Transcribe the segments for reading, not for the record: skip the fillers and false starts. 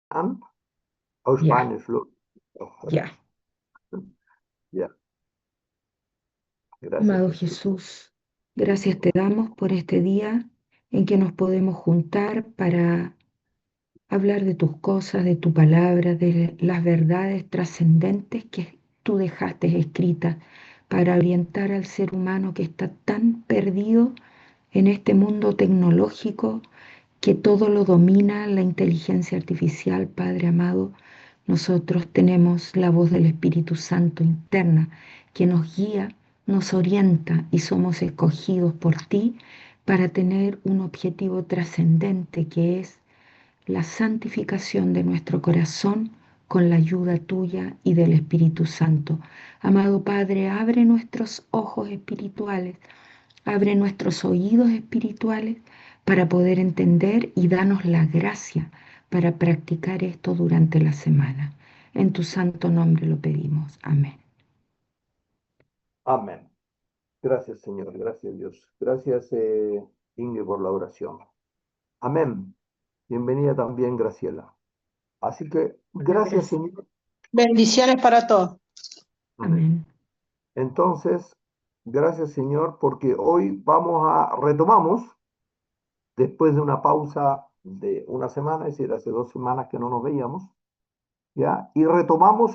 an, aus Ya, Spanisch, ya. ya, gracias Amado Jesús. Jesús, gracias te damos por este día en que nos podemos juntar para hablar de tus cosas, de tu palabra, de las verdades trascendentes que tú dejaste escritas para orientar al ser humano que está tan perdido en este mundo tecnológico que todo lo domina la inteligencia artificial, Padre amado. Nosotros tenemos la voz del Espíritu Santo interna que nos guía, nos orienta y somos escogidos por ti para tener un objetivo trascendente que es la santificación de nuestro corazón con la ayuda tuya y del Espíritu Santo. Amado Padre, abre nuestros ojos espirituales, abre nuestros oídos espirituales para poder entender y danos la gracia para practicar esto durante la semana. En tu santo nombre lo pedimos. Amén. Amén. Gracias, Señor. Gracias, Dios. Gracias, Inge, por la oración. Amén. Bienvenida también, Graciela. Así que, Bueno, gracias, Señor. bendiciones para todos. Amén. Amén. Entonces, gracias, Señor, porque hoy retomamos, después de una pausa de una semana, es decir, hace 2 semanas que no nos veíamos, ¿ya? Y retomamos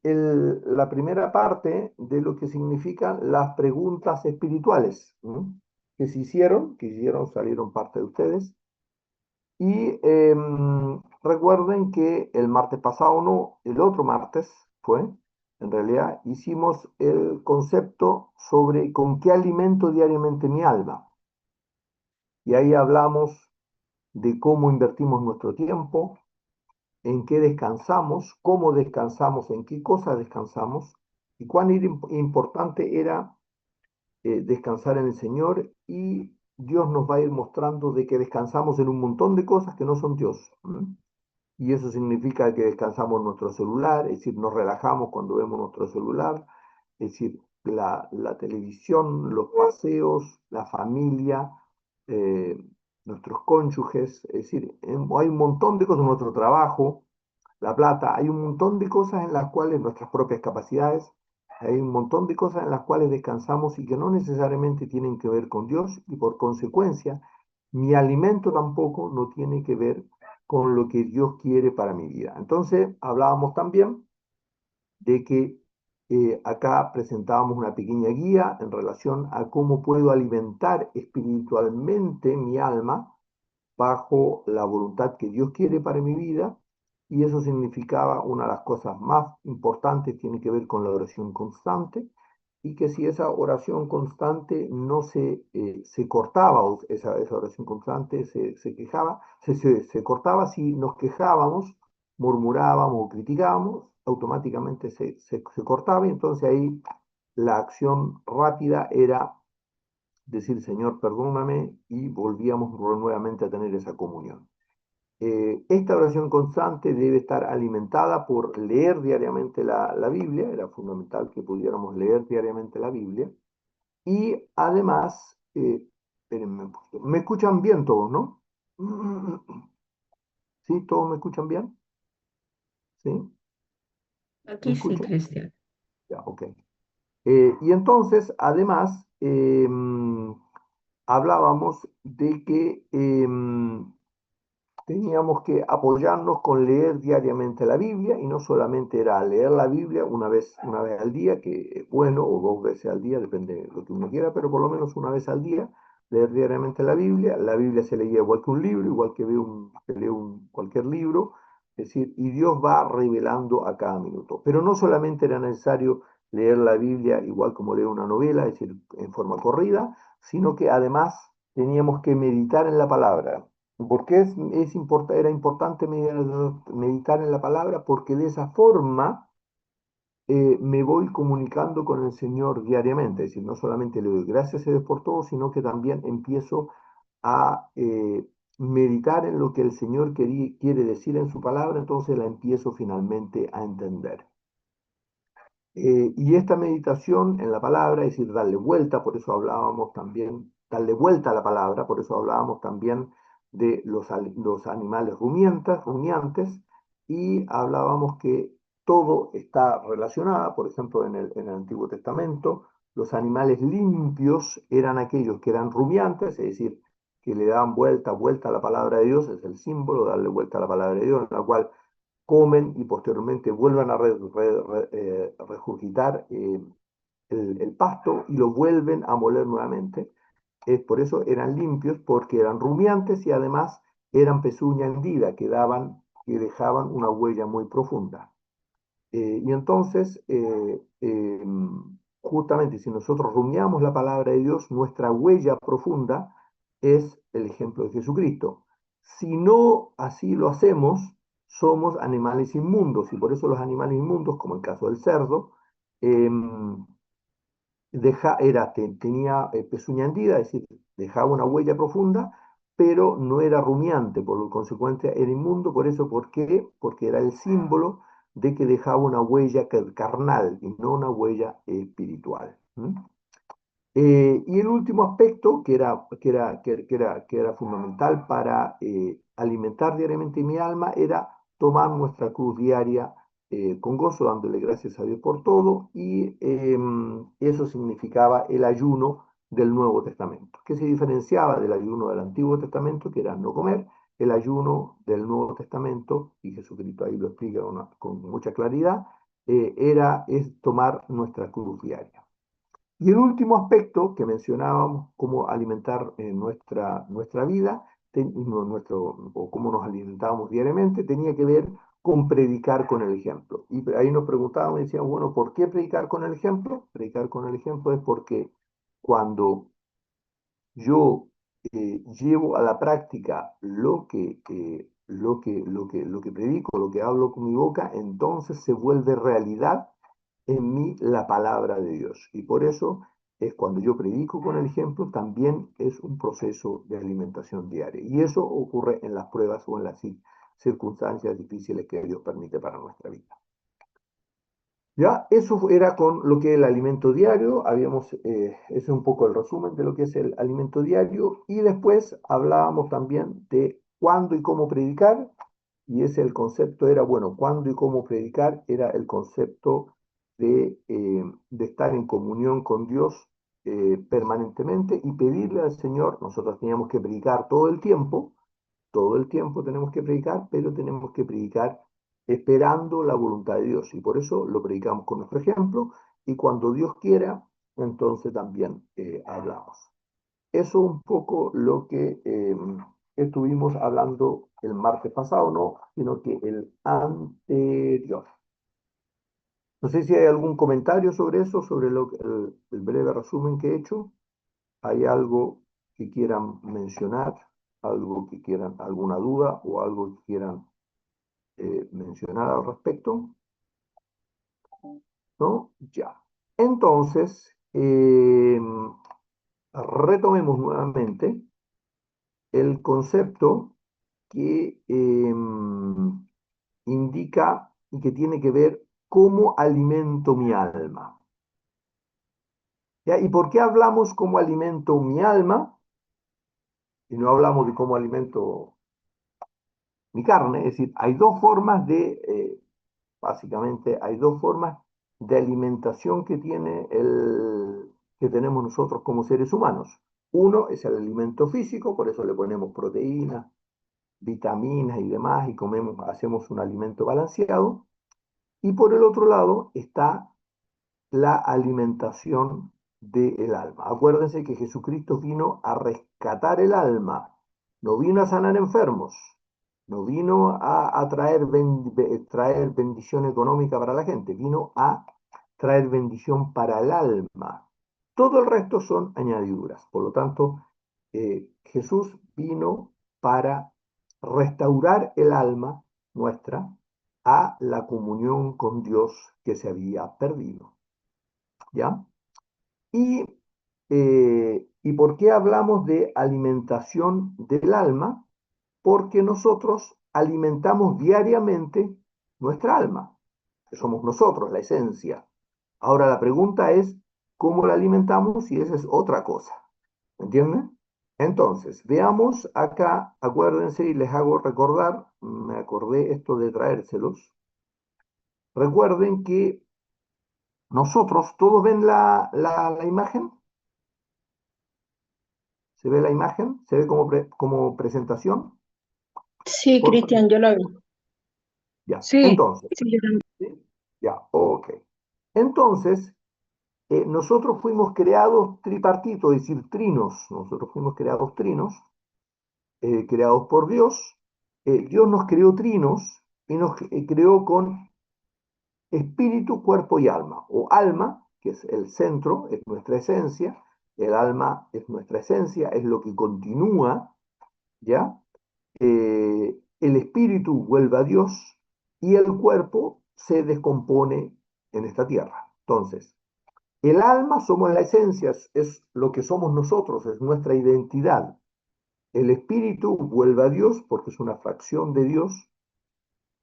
la primera parte de lo que significan las preguntas espirituales, ¿no? Que hicieron, salieron parte de ustedes. Y recuerden que el martes pasado, no, el otro martes fue, en realidad, hicimos el concepto sobre con qué alimento diariamente mi alma. Y ahí hablamos de cómo invertimos nuestro tiempo, en qué descansamos, cómo descansamos, en qué cosas descansamos, y cuán importante era descansar en el Señor, y Dios nos va a ir mostrando de que descansamos en un montón de cosas que no son Dios. Y eso significa que descansamos nuestro celular, es decir, nos relajamos cuando vemos nuestro celular, es decir, la televisión, los paseos, la familia, eh, nuestros cónyuges, es decir, hay un montón de cosas, nuestro trabajo, la plata, hay un montón de cosas en las cuales nuestras propias capacidades, hay un montón de cosas en las cuales descansamos y que no necesariamente tienen que ver con Dios, y por consecuencia, mi alimento tampoco no tiene que ver con lo que Dios quiere para mi vida. Entonces, hablábamos también de que acá presentábamos una pequeña guía en relación a cómo puedo alimentar espiritualmente mi alma bajo la voluntad que Dios quiere para mi vida, y eso significaba una de las cosas más importantes, tiene que ver con la oración constante, y que si esa oración constante no se cortaba, o esa oración constante se quejaba, se cortaba, si nos quejábamos, murmurábamos o criticábamos, automáticamente se cortaba, y entonces ahí la acción rápida era decir, Señor, perdóname, y volvíamos nuevamente a tener esa comunión. Esta oración constante debe estar alimentada por leer diariamente la Biblia, era fundamental que pudiéramos leer diariamente la Biblia, y además, espérenme un poquito, ¿me escuchan bien todos, no? ¿Sí? ¿Todos me escuchan bien? ¿Sí? ¿Me Aquí sí, escuchan? Cristian. Ya, ok. Y entonces, además, hablábamos de que teníamos que apoyarnos con leer diariamente la Biblia, y no solamente era leer la Biblia una vez al día, que es bueno, o 2 veces al día, depende de lo que uno quiera, pero por lo menos una vez al día, leer diariamente la Biblia. La Biblia se leía igual que un libro, igual que se lee cualquier libro, es decir, y Dios va revelando a cada minuto. Pero no solamente era necesario leer la Biblia igual como leer una novela, es decir, en forma corrida, sino que además teníamos que meditar en la palabra. ¿Por qué era importante meditar en la palabra? Porque de esa forma me voy comunicando con el Señor diariamente. Es decir, no solamente le doy gracias a Dios por todo, sino que también empiezo a meditar en lo que el Señor quiere decir en su palabra, entonces la empiezo finalmente a entender. Y esta meditación en la palabra, es decir, darle vuelta, por eso hablábamos también, darle vuelta a la palabra, por eso hablábamos también de los animales rumiantes, y hablábamos que todo está relacionado. Por ejemplo, en el Antiguo Testamento, los animales limpios eran aquellos que eran rumiantes, es decir, que le daban vuelta a la palabra de Dios, es el símbolo, darle vuelta a la palabra de Dios, en la cual comen y posteriormente vuelvan a regurgitar el pasto y lo vuelven a moler nuevamente. Por eso eran limpios, porque eran rumiantes y además eran pezuña hendida, que dejaban una huella muy profunda. Y entonces, justamente si nosotros rumiamos la palabra de Dios, nuestra huella profunda es el ejemplo de Jesucristo. Si no así lo hacemos, somos animales inmundos, y por eso los animales inmundos, como el caso del cerdo, eh, tenía pezuña hendida, es decir, dejaba una huella profunda, pero no era rumiante, por lo consecuente era inmundo. Por eso, ¿por qué? Porque era el símbolo de que dejaba una huella carnal y no una huella espiritual. Y el último aspecto que era fundamental para alimentar diariamente mi alma era tomar nuestra cruz diaria con gozo, dándole gracias a Dios por todo, y eso significaba el ayuno del Nuevo Testamento, que se diferenciaba del ayuno del Antiguo Testamento, que era no comer. El ayuno del Nuevo Testamento, y Jesucristo ahí lo explica con mucha claridad, es tomar nuestra cruz diaria. Y el último aspecto que mencionábamos, cómo alimentar nuestra vida, o cómo nos alimentábamos diariamente, tenía que ver con predicar con el ejemplo. Y ahí nos preguntábamos y decíamos, bueno, ¿por qué predicar con el ejemplo? Predicar con el ejemplo es porque cuando yo llevo a la práctica lo que predico, lo que hablo con mi boca, entonces se vuelve realidad en mí la palabra de Dios. Y por eso es cuando yo predico con el ejemplo, también es un proceso de alimentación diaria. Y eso ocurre en las pruebas o en las circunstancias difíciles que Dios permite para nuestra vida. Ya, eso era con lo que es el alimento diario. Ese es un poco el resumen de lo que es el alimento diario. Y después hablábamos también de cuándo y cómo predicar. Y ese el concepto era, bueno, cuándo y cómo predicar era el concepto de estar en comunión con Dios permanentemente y pedirle al Señor. Nosotros teníamos que predicar todo el tiempo tenemos que predicar, pero tenemos que predicar esperando la voluntad de Dios. Y por eso lo predicamos con nuestro ejemplo, y cuando Dios quiera, entonces también hablamos. Eso un poco lo que estuvimos hablando el martes pasado, no, sino que el anterior. No sé si hay algún comentario sobre eso, sobre el breve resumen que he hecho. ¿Hay algo que quieran mencionar? ¿Algo que quieran, alguna duda o algo que quieran mencionar al respecto? ¿No? Ya. Entonces, retomemos nuevamente el concepto que indica y que tiene que ver cómo alimento mi alma. ¿Ya? ¿Y por qué hablamos cómo alimento mi alma y no hablamos de cómo alimento mi carne? Es decir, básicamente hay dos formas de alimentación que tenemos nosotros como seres humanos. Uno es el alimento físico, por eso le ponemos proteínas, vitaminas y demás, y hacemos un alimento balanceado. Y por el otro lado está la alimentación del alma. Acuérdense que Jesucristo vino a rescatar el alma, no vino a sanar enfermos, no vino a traer bendición económica para la gente, vino a traer bendición para el alma. Todo el resto son añadiduras. Por lo tanto, Jesús vino para restaurar el alma nuestra a la comunión con Dios que se había perdido. ¿Ya? ¿Y por qué hablamos de alimentación del alma? Porque nosotros alimentamos diariamente nuestra alma, que somos nosotros, la esencia. Ahora la pregunta es, ¿cómo la alimentamos? Y esa es otra cosa. ¿Entienden? Entonces, veamos acá, acuérdense y les hago recordar, me acordé esto de traérselos. Recuerden que nosotros, ¿todos ven la imagen? ¿Se ve la imagen? ¿Se ve como presentación? Sí, Por favor. Cristian, yo lo vi. Ya, Sí, entonces, sí, yo también. ¿sí? Ya, ok. Entonces, nosotros fuimos creados tripartitos, es decir, trinos. Nosotros fuimos creados trinos, creados por Dios. Dios nos creó trinos y nos creó con espíritu, cuerpo y alma. O alma, que es el centro, es nuestra esencia. El alma es nuestra esencia, es lo que continúa, ¿ya? El espíritu vuelve a Dios y el cuerpo se descompone en esta tierra. Entonces, el alma somos la esencia, es lo que somos nosotros, es nuestra identidad. El espíritu vuelve a Dios porque es una fracción de Dios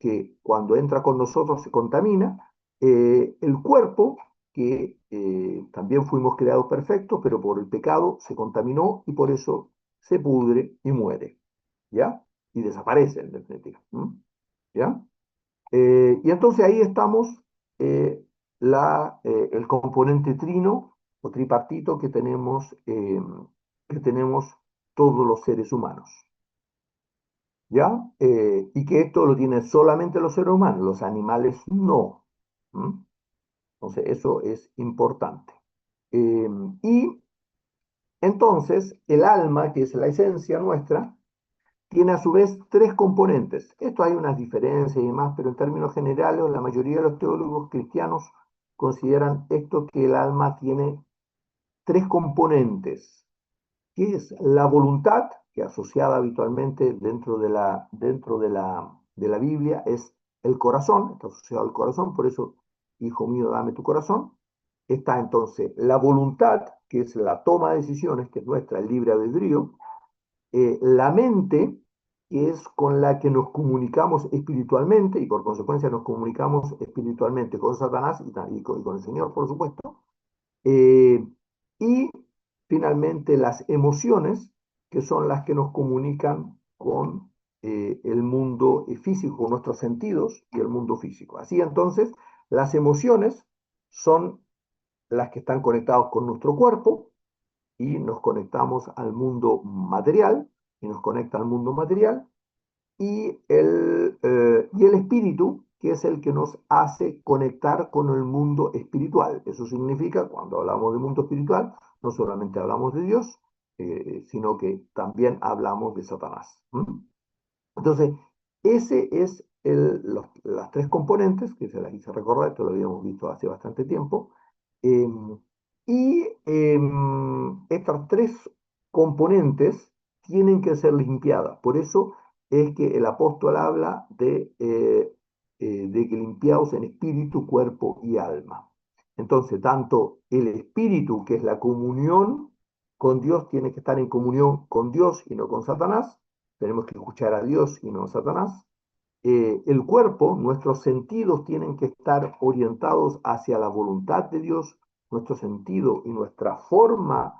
que cuando entra con nosotros se contamina. El cuerpo, que también fuimos creados perfectos, pero por el pecado se contaminó y por eso se pudre y muere, ¿ya? Y desaparece en definitiva, ¿ya? Y entonces ahí estamos el componente trino o tripartito que tenemos todos los seres humanos, ¿ya? Y que esto lo tienen solamente los seres humanos, los animales no. ¿Mm? Entonces eso es importante. Eh, y entonces el alma, que es la esencia nuestra, tiene a su vez tres componentes. Esto hay unas diferencias y demás, pero en términos generales, la mayoría de los teólogos cristianos consideran esto que el alma tiene tres componentes, que es la voluntad, que asociada habitualmente dentro de la Biblia es el corazón, está asociado al corazón, por eso, hijo mío, dame tu corazón. Está entonces la voluntad, que es la toma de decisiones, que es nuestra, el libre albedrío, la mente, que es con la que nos comunicamos espiritualmente y por consecuencia nos comunicamos espiritualmente con Satanás y con el Señor, por supuesto. Eh, y finalmente las emociones, que son las que nos comunican con el mundo físico, con nuestros sentidos y el mundo físico. Así entonces, las emociones son las que están conectadas con nuestro cuerpo, y nos conectamos al mundo material, y nos conecta al mundo material, y el espíritu, que es el que nos hace conectar con el mundo espiritual. Eso significa, cuando hablamos de mundo espiritual, no solamente hablamos de Dios, sino que también hablamos de Satanás. Entonces, ese es las tres componentes, que se las hice recordar, esto lo habíamos visto hace bastante tiempo, em, y estas tres componentes tienen que ser limpiadas. Por eso es que el apóstol habla de que limpiaos en espíritu, cuerpo y alma. Entonces, tanto el espíritu, que es la comunión con Dios, tiene que estar en comunión con Dios y no con Satanás. Tenemos que escuchar a Dios y no a Satanás. El cuerpo, nuestros sentidos tienen que estar orientados hacia la voluntad de Dios, nuestro sentido y nuestra forma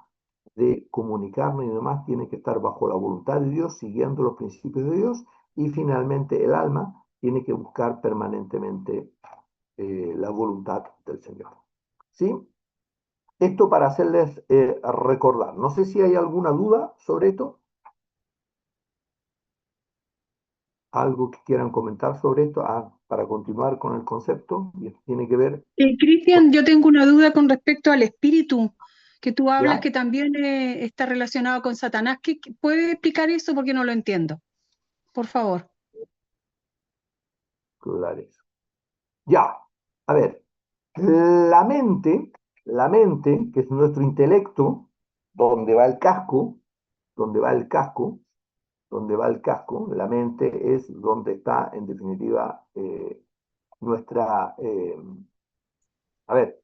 de comunicarnos y demás tiene que estar bajo la voluntad de Dios, siguiendo los principios de Dios, y finalmente el alma tiene que buscar permanentemente la voluntad del Señor. ¿Sí? Esto para hacerles recordar. No sé si hay alguna duda sobre esto. ¿Algo que quieran comentar sobre esto? Para continuar con el concepto, y esto tiene que ver con, Cristian, yo tengo una duda con respecto al espíritu, que tú hablas ¿ya? que también está relacionado con Satanás. ¿Puede explicar eso? Porque no lo entiendo. Por favor. Clares. Ya, a ver, la mente, la mente, que es nuestro intelecto, donde va el casco, donde va el casco, donde va el casco, la mente es donde está, en definitiva, nuestra, a ver,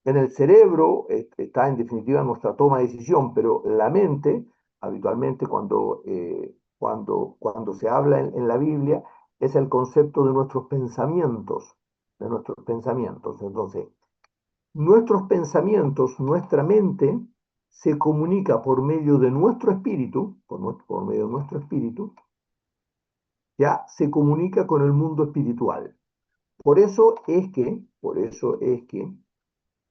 en el cerebro está en definitiva nuestra toma de decisión, pero la mente, habitualmente cuando se habla en la Biblia, es el concepto de nuestros pensamientos, de nuestros pensamientos. Entonces, nuestros pensamientos, nuestra mente, se comunica por medio de nuestro espíritu, por medio de nuestro espíritu, ya se comunica con el mundo espiritual. Por eso es que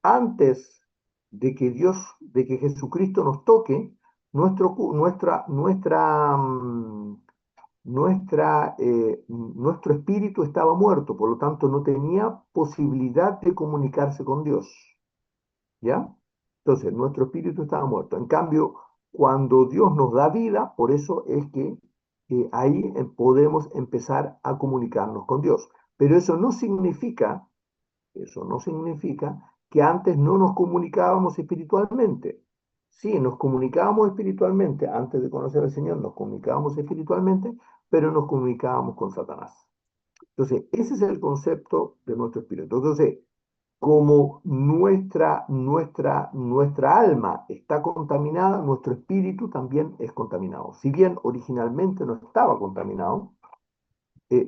antes de que Jesucristo nos toque, nuestro, cu- nuestra, nuestro espíritu estaba muerto, por lo tanto no tenía posibilidad de comunicarse con Dios. ¿Ya? Entonces, nuestro espíritu estaba muerto. En cambio, cuando Dios nos da vida, por eso es que ahí podemos empezar a comunicarnos con Dios. Pero eso no significa que antes no nos comunicábamos espiritualmente. Sí, nos comunicábamos espiritualmente, antes de conocer al Señor nos comunicábamos espiritualmente, pero nos comunicábamos con Satanás. Entonces, ese es el concepto de nuestro espíritu. Entonces, como nuestra alma está contaminada, nuestro espíritu también es contaminado. Si bien originalmente no estaba contaminado,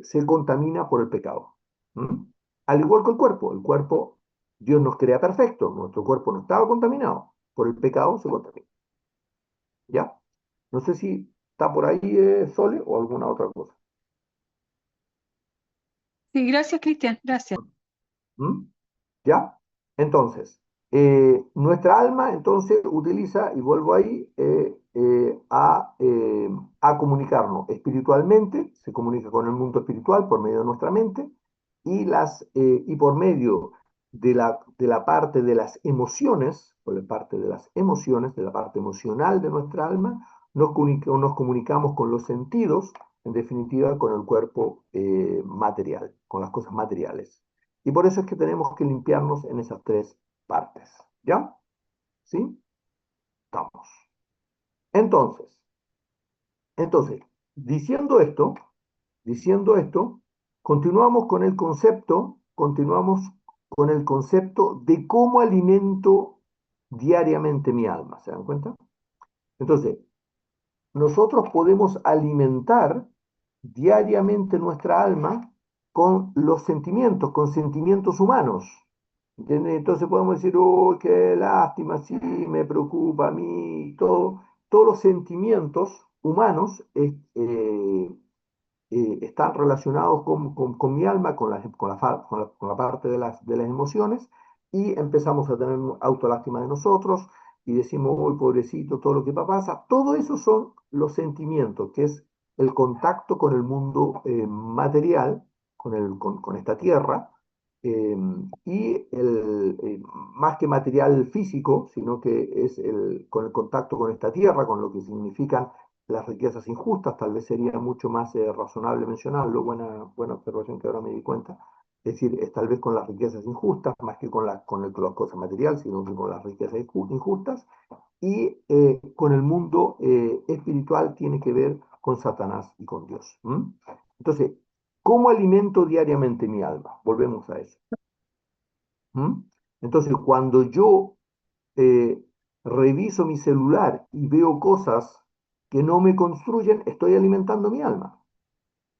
se contamina por el pecado. ¿Mm? Al igual que el cuerpo, Dios nos crea perfecto, nuestro cuerpo no estaba contaminado, por el pecado se contamina. ¿Ya? No sé si está por ahí, Sole, o alguna otra cosa. Sí, gracias, Cristian, gracias. ¿Mm? ¿Ya? Entonces, nuestra alma entonces utiliza, y vuelvo ahí, a comunicarnos espiritualmente, se comunica con el mundo espiritual por medio de nuestra mente, y por medio de la parte de las emociones, por la parte de las emociones, de la parte emocional de nuestra alma, nos comunicamos con los sentidos, en definitiva, con el cuerpo material, con las cosas materiales. Y por eso es que tenemos que limpiarnos en esas tres partes. ¿Ya? ¿Sí? Estamos. Entonces, entonces, diciendo esto, continuamos con el concepto de cómo alimento diariamente mi alma. ¿Se dan cuenta? Entonces, nosotros podemos alimentar diariamente nuestra alma con sentimientos humanos. ¿Entiendes? Entonces podemos decir, oh, qué lástima, sí, me preocupa a mí, todos los sentimientos humanos están relacionados con mi alma, con la parte de las emociones, y empezamos a tener autolástima de nosotros y decimos, uy, pobrecito, todo lo que pasa. Todo eso son los sentimientos, que es el contacto con el mundo material, con esta tierra, eh, más que material físico, sino que es con el contacto con esta tierra, con lo que significan las riquezas injustas. Tal vez sería mucho más razonable mencionarlo, buena observación que ahora me di cuenta. Es decir, es tal vez con las riquezas injustas, más que con las cosas materiales, sino que con las riquezas injustas. Y con el mundo espiritual tiene que ver con Satanás y con Dios. ¿Mm? Entonces, ¿cómo alimento diariamente mi alma? Volvemos a eso. ¿Mm? Entonces, cuando yo eh, reviso mi celular y veo cosas que no me construyen, estoy alimentando mi alma.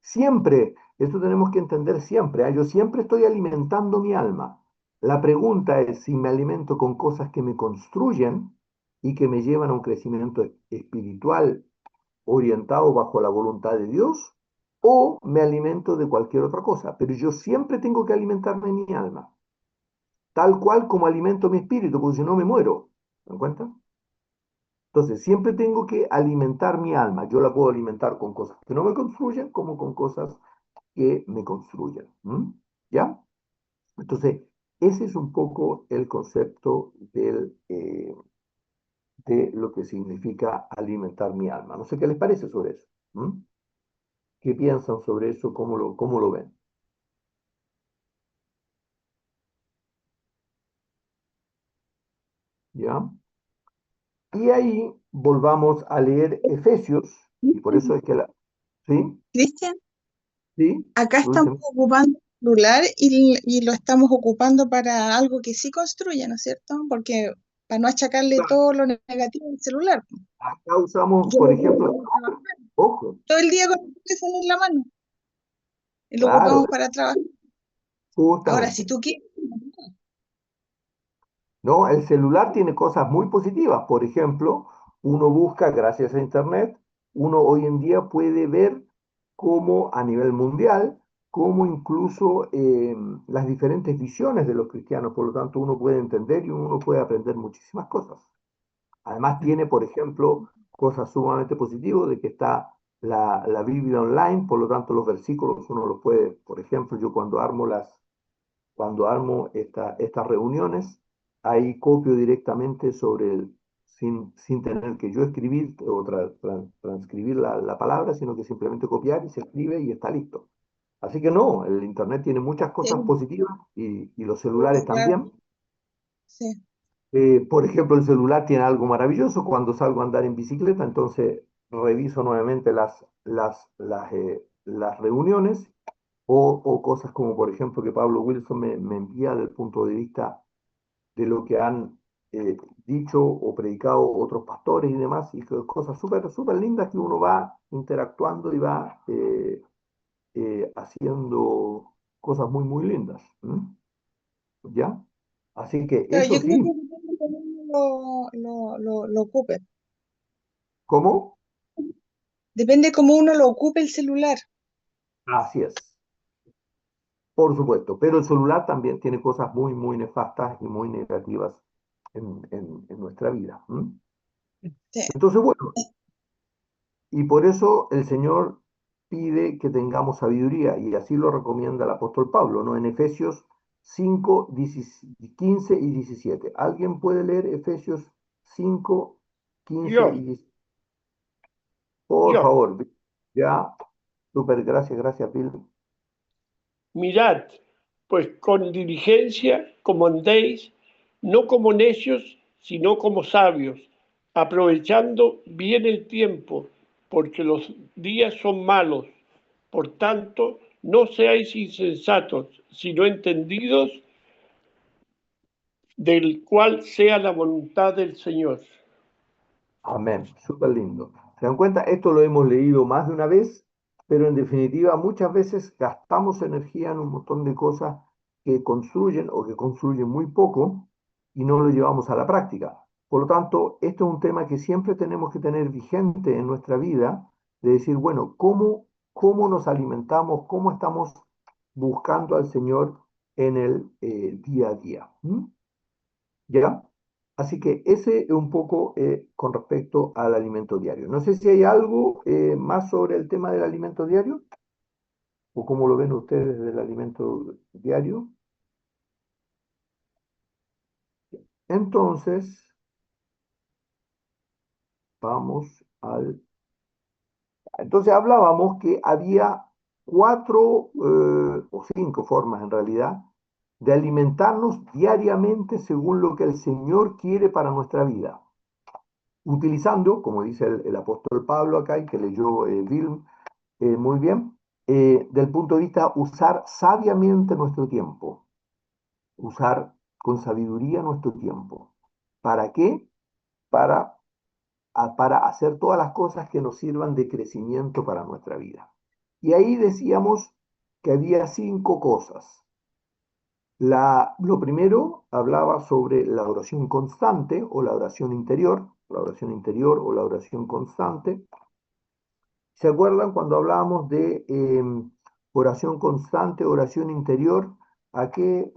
Siempre, esto tenemos que entender siempre, ¿eh? Yo siempre estoy alimentando mi alma. La pregunta es si me alimento con cosas que me construyen y que me llevan a un crecimiento espiritual orientado bajo la voluntad de Dios, o me alimento de cualquier otra cosa. Pero yo siempre tengo que alimentarme mi alma, tal cual como alimento mi espíritu, porque si no me muero. ¿Me dan cuenta? Entonces, siempre tengo que alimentar mi alma. Yo la puedo alimentar con cosas que no me construyen, como con cosas que me construyen. ¿Mm? ¿Ya? Entonces, ese es un poco el concepto de lo que significa alimentar mi alma. No sé qué les parece sobre eso. ¿Mm? ¿Qué piensan sobre eso? Cómo lo ven? ¿Ya? Y ahí volvamos a leer Efesios, y por eso es que ¿sí? Cristian, ¿Sí? acá estamos Dulce. ocupando el celular y lo estamos ocupando para algo que sí construye, ¿no es cierto? Porque para no achacarle todo lo negativo al celular. Acá usamos, Yo por lo ocupo ejemplo, para trabajar, ojo, todo el día con el teléfono en la mano y lo claro, ocupamos para trabajar. Ahora, si justamente. tú quieres, ¿no? El celular tiene cosas muy positivas. Por ejemplo, uno busca, gracias a Internet, uno hoy en día puede ver cómo a nivel mundial, cómo incluso las diferentes visiones de los cristianos, por lo tanto, uno puede entender y uno puede aprender muchísimas cosas. Además tiene, por ejemplo, cosas sumamente positivas de que está la Biblia online, por lo tanto los versículos uno los puede, por ejemplo, yo cuando armo estas reuniones, ahí copio directamente sobre sin tener que yo escribir o transcribir la palabra, sino que simplemente copiar y se escribe y está listo. Así que no, el Internet tiene muchas cosas Sí, positivas y los celulares claro, también. sí. Por ejemplo, el celular tiene algo maravilloso. Cuando salgo a andar en bicicleta, entonces reviso nuevamente las reuniones o cosas como, por ejemplo, que Pablo Wilson me envía desde el punto de vista de lo que han dicho o predicado otros pastores y demás, y cosas súper lindas que uno va interactuando y va haciendo cosas muy lindas. ¿Ya? Así que Claro, eso yo creo sí, que depende cómo uno lo ocupe. ¿cómo? Depende cómo uno lo ocupe el celular. Así es. Por supuesto, pero el celular también tiene cosas muy nefastas y muy negativas en nuestra vida. Sí. Entonces, bueno, y por eso el Señor pide que tengamos sabiduría, y así lo recomienda el apóstol Pablo, ¿no? En Efesios 5, 15 y 17. ¿Alguien puede leer Efesios 5, 15 Yo, y 17? Por yo, favor, ya, súper, gracias, Bill. mirad, pues con diligencia como andéis, no como necios, sino como sabios, aprovechando bien el tiempo, porque los días son malos. Por tanto, no seáis insensatos, sino entendidos del cual sea la voluntad del Señor. Amén, súper lindo. ¿Se dan cuenta? Esto lo hemos leído más de una vez, pero en definitiva muchas veces gastamos energía en un montón de cosas que construyen o que construyen muy poco y no lo llevamos a la práctica. Por lo tanto, esto es un tema que siempre tenemos que tener vigente en nuestra vida, de decir, bueno, ¿cómo nos alimentamos? ¿Cómo estamos buscando al Señor en el día a día? ¿Ya? Así que ese es un poco con respecto al alimento diario. No sé si hay algo más sobre el tema del alimento diario o cómo lo ven ustedes del alimento diario. Entonces, vamos al... Entonces hablábamos que había cuatro o cinco formas en realidad de alimentarnos diariamente según lo que el Señor quiere para nuestra vida. Utilizando, como dice el apóstol Pablo acá y que leyó Bill muy bien, del punto de vista usar sabiamente nuestro tiempo, usar con sabiduría nuestro tiempo. ¿Para qué? Para, para hacer todas las cosas que nos sirvan de crecimiento para nuestra vida. Y ahí decíamos que había cinco cosas. Lo primero hablaba sobre la oración constante o la oración interior, o la oración constante. ¿Se acuerdan cuando hablábamos de oración constante, oración interior? ¿A qué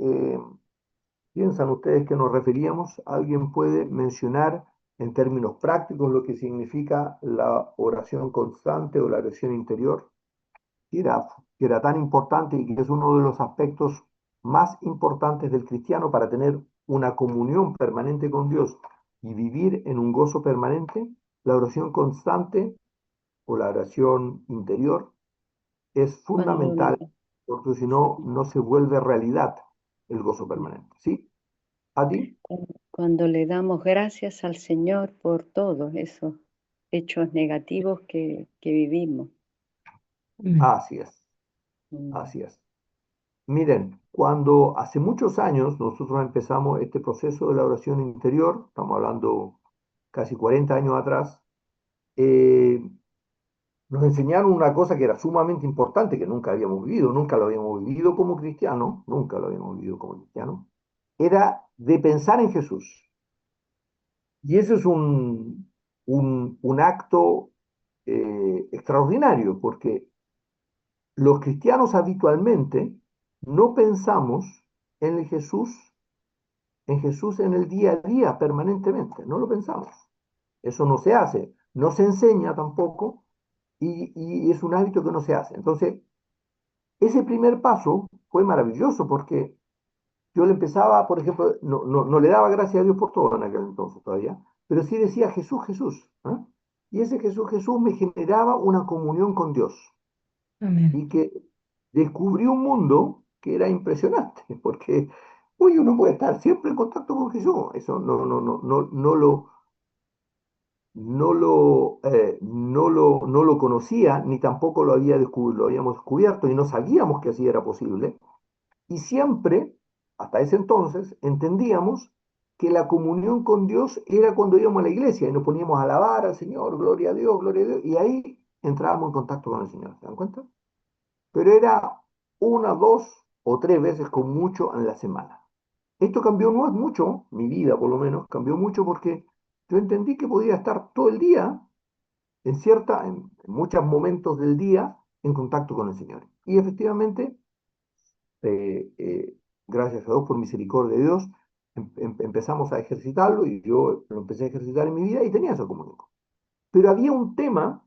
piensan ustedes que nos referíamos? ¿Alguien puede mencionar en términos prácticos lo que significa la oración constante o la oración interior? Que era tan importante y que es uno de los aspectos más importantes del cristiano para tener una comunión permanente con Dios y vivir en un gozo permanente. La oración constante o la oración interior es Cuando, fundamental, porque si no, no se vuelve realidad el gozo permanente. ¿Sí? ¿A ti? cuando le damos gracias al Señor por todos esos hechos negativos que vivimos. Amén. Así es, Mm. así es. Miren, cuando hace muchos años nosotros empezamos este proceso de la oración interior, estamos hablando casi 40 años atrás, eh, nos enseñaron una cosa que era sumamente importante, que nunca habíamos vivido, nunca lo habíamos vivido como cristianos, nunca lo habíamos vivido como cristianos, era de pensar en Jesús. Y eso es un acto extraordinario, porque los cristianos habitualmente no pensamos en el en Jesús en el día a día permanentemente, no lo pensamos. Eso no se hace, no se enseña tampoco y es un hábito que no se hace. Entonces, ese primer paso fue maravilloso porque yo le empezaba, por ejemplo, no le daba gracias a Dios por todo en aquel entonces todavía, pero sí decía Jesús, Jesús. ¿Ah? Y ese Jesús, Jesús me generaba una comunión con Dios Amén. y que descubrí un mundo que era impresionante, porque uy, uno puede estar siempre en contacto con Jesús, eso no lo conocía, ni tampoco lo habíamos descubierto y no sabíamos que así era posible. Y siempre, hasta ese entonces, entendíamos que la comunión con Dios era cuando íbamos a la iglesia y nos poníamos a alabar al Señor, gloria a Dios, y ahí entrábamos en contacto con el Señor, ¿se dan cuenta? Pero era una, dos o tres veces con mucho en la semana. Esto cambió no es mucho, mi vida por lo menos, cambió mucho porque yo entendí que podía estar todo el día, en muchos momentos del día, en contacto con el Señor. Y efectivamente, eh, eh, gracias a Dios, por misericordia de Dios, empezamos a ejercitarlo y yo lo empecé a ejercitar en mi vida y tenía esa comunión. Pero había un tema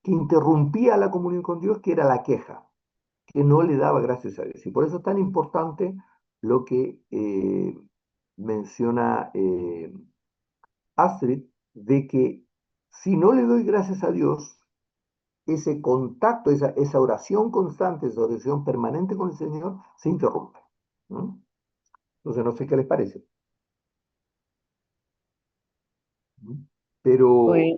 que interrumpía la comunión con Dios, que era la queja, que no le daba gracias a Dios. Y por eso es tan importante lo que menciona Astrid, de que si no le doy gracias a Dios, ese contacto, esa oración constante, esa oración permanente con el Señor, se interrumpe. ¿No? Entonces, no sé qué les parece. ¿No? Pero, Fue,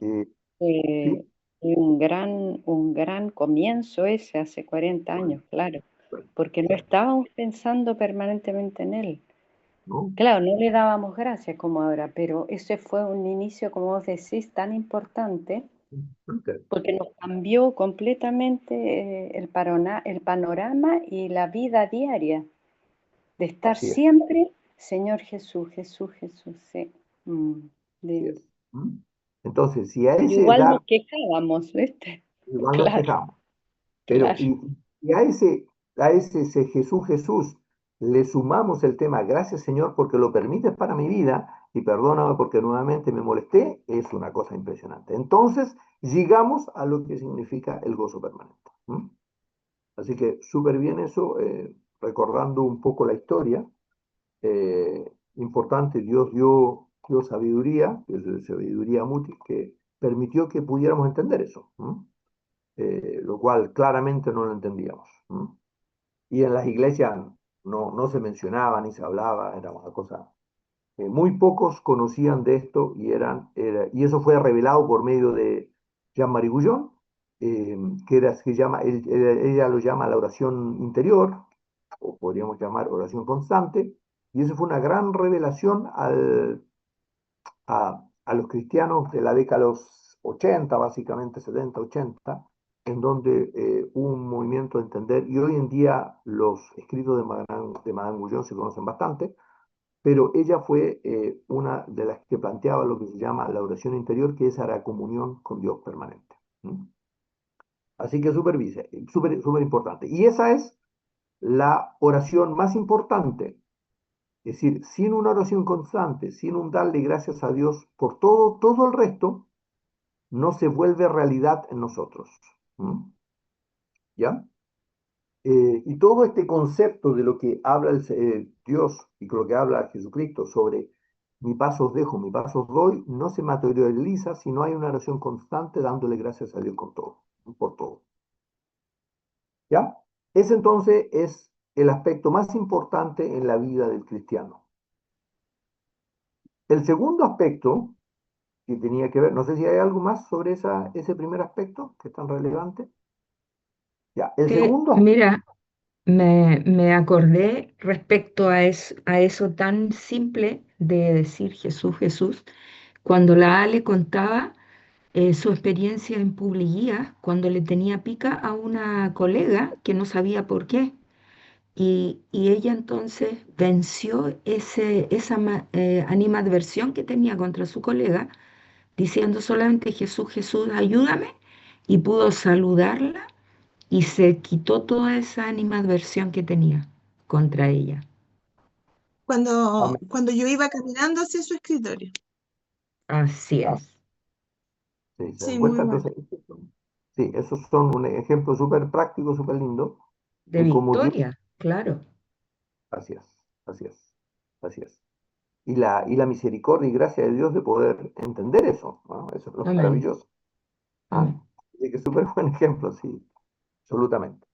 sí, fue un gran comienzo ese hace 40 bueno, años, claro, bueno, porque no bueno, estábamos pensando permanentemente en él. ¿no? Claro, no le dábamos gracias como ahora, pero ese fue un inicio, como vos decís, tan importante Ok, porque nos cambió completamente el panorama y la vida diaria, de estar así es, siempre, Señor Jesús, Jesús, Jesús, sí. Mm, así de- es. ¿Mm? Entonces, si a pero ese igual dar, nos quejábamos, ¿viste? igual nos Claro, quejamos. Pero, claro. y ese Jesús, Jesús, le sumamos el tema, gracias Señor porque lo permites para mi vida y perdóname porque nuevamente me molesté, es una cosa impresionante. Entonces, llegamos a lo que significa el gozo permanente. ¿Mm? Así que súper bien eso, recordando un poco la historia, importante, dio sabiduría, que es sabiduría útil, que permitió que pudiéramos entender eso. ¿Mm? Lo cual claramente no lo entendíamos. ¿Mm? Y en las iglesias no se mencionaba ni se hablaba, era una cosa. Muy pocos conocían de esto y eso fue revelado por medio de Jean-Marie Guyon, que llama, ella lo llama la oración interior, o podríamos llamar oración constante, y eso fue una gran revelación a los cristianos de la década de los 80, básicamente 70, 80, en donde hubo un movimiento de entender, y hoy en día los escritos de Madame Guyon se conocen bastante, pero ella fue una de las que planteaba lo que se llama la oración interior, que es la comunión con Dios permanente. ¿Mm? Así que súper importante. Y esa es la oración más importante. Es decir, sin una oración constante, sin un darle gracias a Dios por todo el resto, no se vuelve realidad en nosotros. ¿Mm? ¿Ya? Y todo este concepto de lo que habla Dios y lo que habla Jesucristo sobre mi pasos dejo, mi pasos doy, no se materializa si no hay una oración constante dándole gracias a Dios con todo, por todo. ¿Ya? Ese entonces es el aspecto más importante en la vida del cristiano. El segundo aspecto que tenía que ver, no sé si hay algo más sobre ese primer aspecto que es tan relevante. Ya, el segundo aspecto, Mira, me acordé respecto a eso tan simple de decir Jesús, Jesús, cuando la Ale contaba su experiencia en Publiguía, cuando le tenía pica a una colega que no sabía por qué. y ella entonces venció esa animadversión que tenía contra su colega, diciendo solamente Jesús, Jesús, ayúdame, y pudo saludarla y se quitó toda esa animadversión que tenía contra ella. Amén. Cuando yo iba caminando hacia su escritorio. Así Ah, es, sí, ¿se dan Sí, muy cuenta? bueno. Entonces, sí, esos son un ejemplo súper práctico, súper lindo de de cómo Dios, victoria, claro, así es, así es, así es. Y la misericordia y gracia de Dios de poder entender eso, ¿no? Eso es lo amén, maravilloso. ¿Ah? amén. Así que súper buen ejemplo, sí, absolutamente.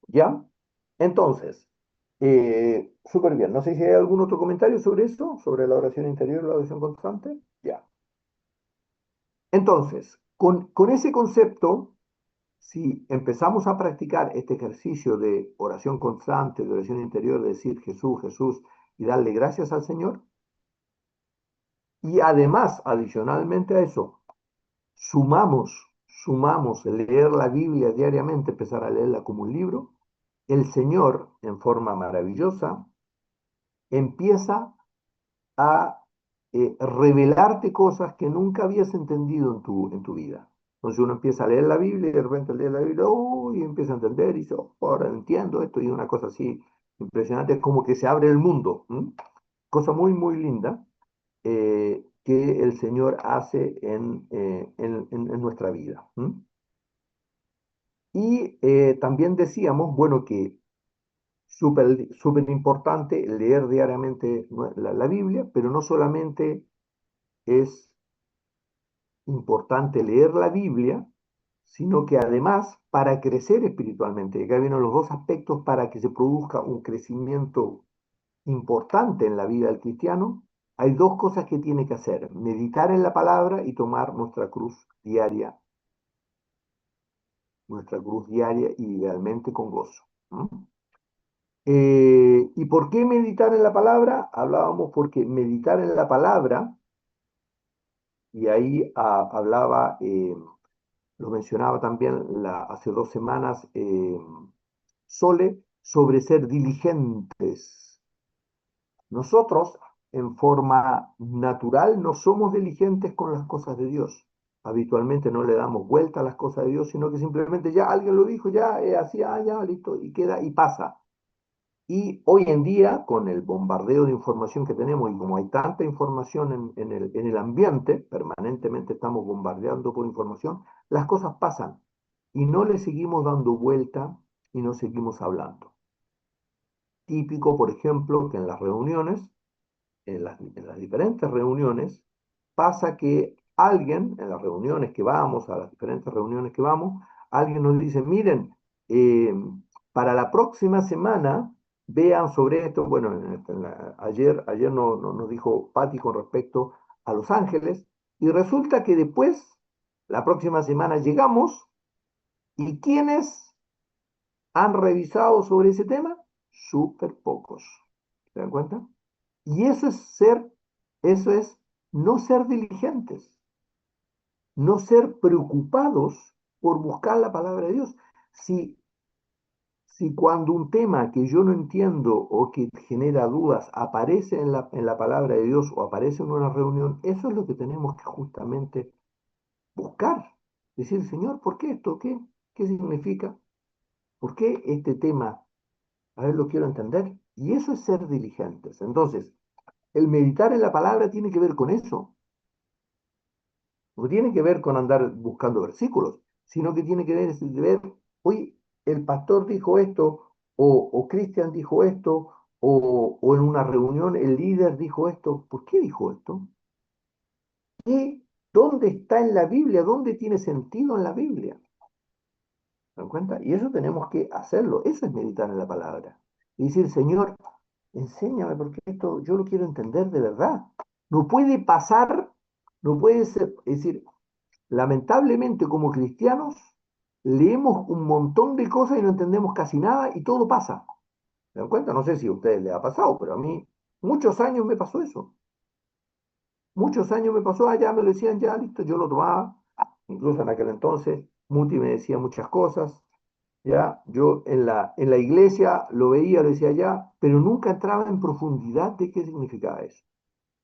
¿Ya? Entonces, súper bien. No sé si hay algún otro comentario sobre eso, sobre la oración interior y la oración constante. Ya. Entonces, con ese concepto, si empezamos a practicar este ejercicio de oración constante, de oración interior, de decir Jesús, Jesús, y darle gracias al Señor, y además, adicionalmente a eso, sumamos leer la Biblia diariamente, empezar a leerla como un libro, el Señor, en forma maravillosa, empieza a revelarte cosas que nunca habías entendido en tu vida. Entonces uno empieza a leer la Biblia y de repente lee la Biblia, y empieza a entender y dice, "Oh, ahora entiendo esto", y una cosa así impresionante, es como que se abre el mundo. Cosa muy, muy linda que el Señor hace en nuestra vida. Y también decíamos, bueno, que súper súper importante leer diariamente la Biblia, pero no solamente es importante leer la Biblia, sino que además para crecer espiritualmente, acá vienen los dos aspectos para que se produzca un crecimiento importante en la vida del cristiano, hay dos cosas que tiene que hacer: meditar en la palabra y tomar nuestra cruz diaria y idealmente con gozo. ¿No? ¿Y por qué meditar en la palabra? Hablábamos porque meditar en la palabra, y ahí hablaba, lo mencionaba también hace 2 semanas, Sole, sobre ser diligentes. Nosotros, en forma natural, no somos diligentes con las cosas de Dios. Habitualmente no le damos vuelta a las cosas de Dios, sino que simplemente ya alguien lo dijo, ya es así, ya, listo, y queda y pasa. Y hoy en día, con el bombardeo de información que tenemos, y como hay tanta información en el ambiente, permanentemente estamos bombardeando por información, las cosas pasan y no le seguimos dando vuelta y no seguimos hablando. Típico, por ejemplo, que en las reuniones, en las diferentes reuniones, pasa que alguien, en las reuniones que vamos, a las diferentes reuniones que vamos, alguien nos dice, miren, para la próxima semana, vean sobre esto. Bueno, ayer nos dijo Patti con respecto a Los Ángeles, y resulta que después, la próxima semana llegamos, y ¿quiénes han revisado sobre ese tema? Súper pocos. ¿Se dan cuenta? Y eso es no ser diligentes, no ser preocupados por buscar la palabra de Dios. Si, si cuando un tema que yo no entiendo o que genera dudas aparece en la palabra de Dios o aparece en una reunión, eso es lo que tenemos que justamente buscar. Decir, Señor, ¿por qué esto? ¿Qué significa? ¿Por qué este tema? A ver, lo quiero entender. Y eso es ser diligentes. Entonces, el meditar en la palabra tiene que ver con eso. No tiene que ver con andar buscando versículos, sino que tiene que ver, hoy el pastor dijo esto, o Cristian dijo esto, o en una reunión el líder dijo esto. ¿Por qué dijo esto? ¿Qué? ¿Dónde está en la Biblia? ¿Dónde tiene sentido en la Biblia? ¿Se dan cuenta? Y eso tenemos que hacerlo. Eso es meditar en la palabra. Y decir, Señor, enséñame porque esto yo lo quiero entender de verdad. No puede pasar, no puede ser, es decir, lamentablemente como cristianos leemos un montón de cosas y no entendemos casi nada y todo pasa. ¿Se dan cuenta? No sé si a ustedes les ha pasado, pero a mí muchos años me pasó eso. Muchos años me pasó, allá me lo decían, ya listo, yo lo tomaba. Incluso en aquel entonces Muti me decía muchas cosas. Ya, yo en la iglesia lo veía, lo decía ya, pero nunca entraba en profundidad de qué significaba eso.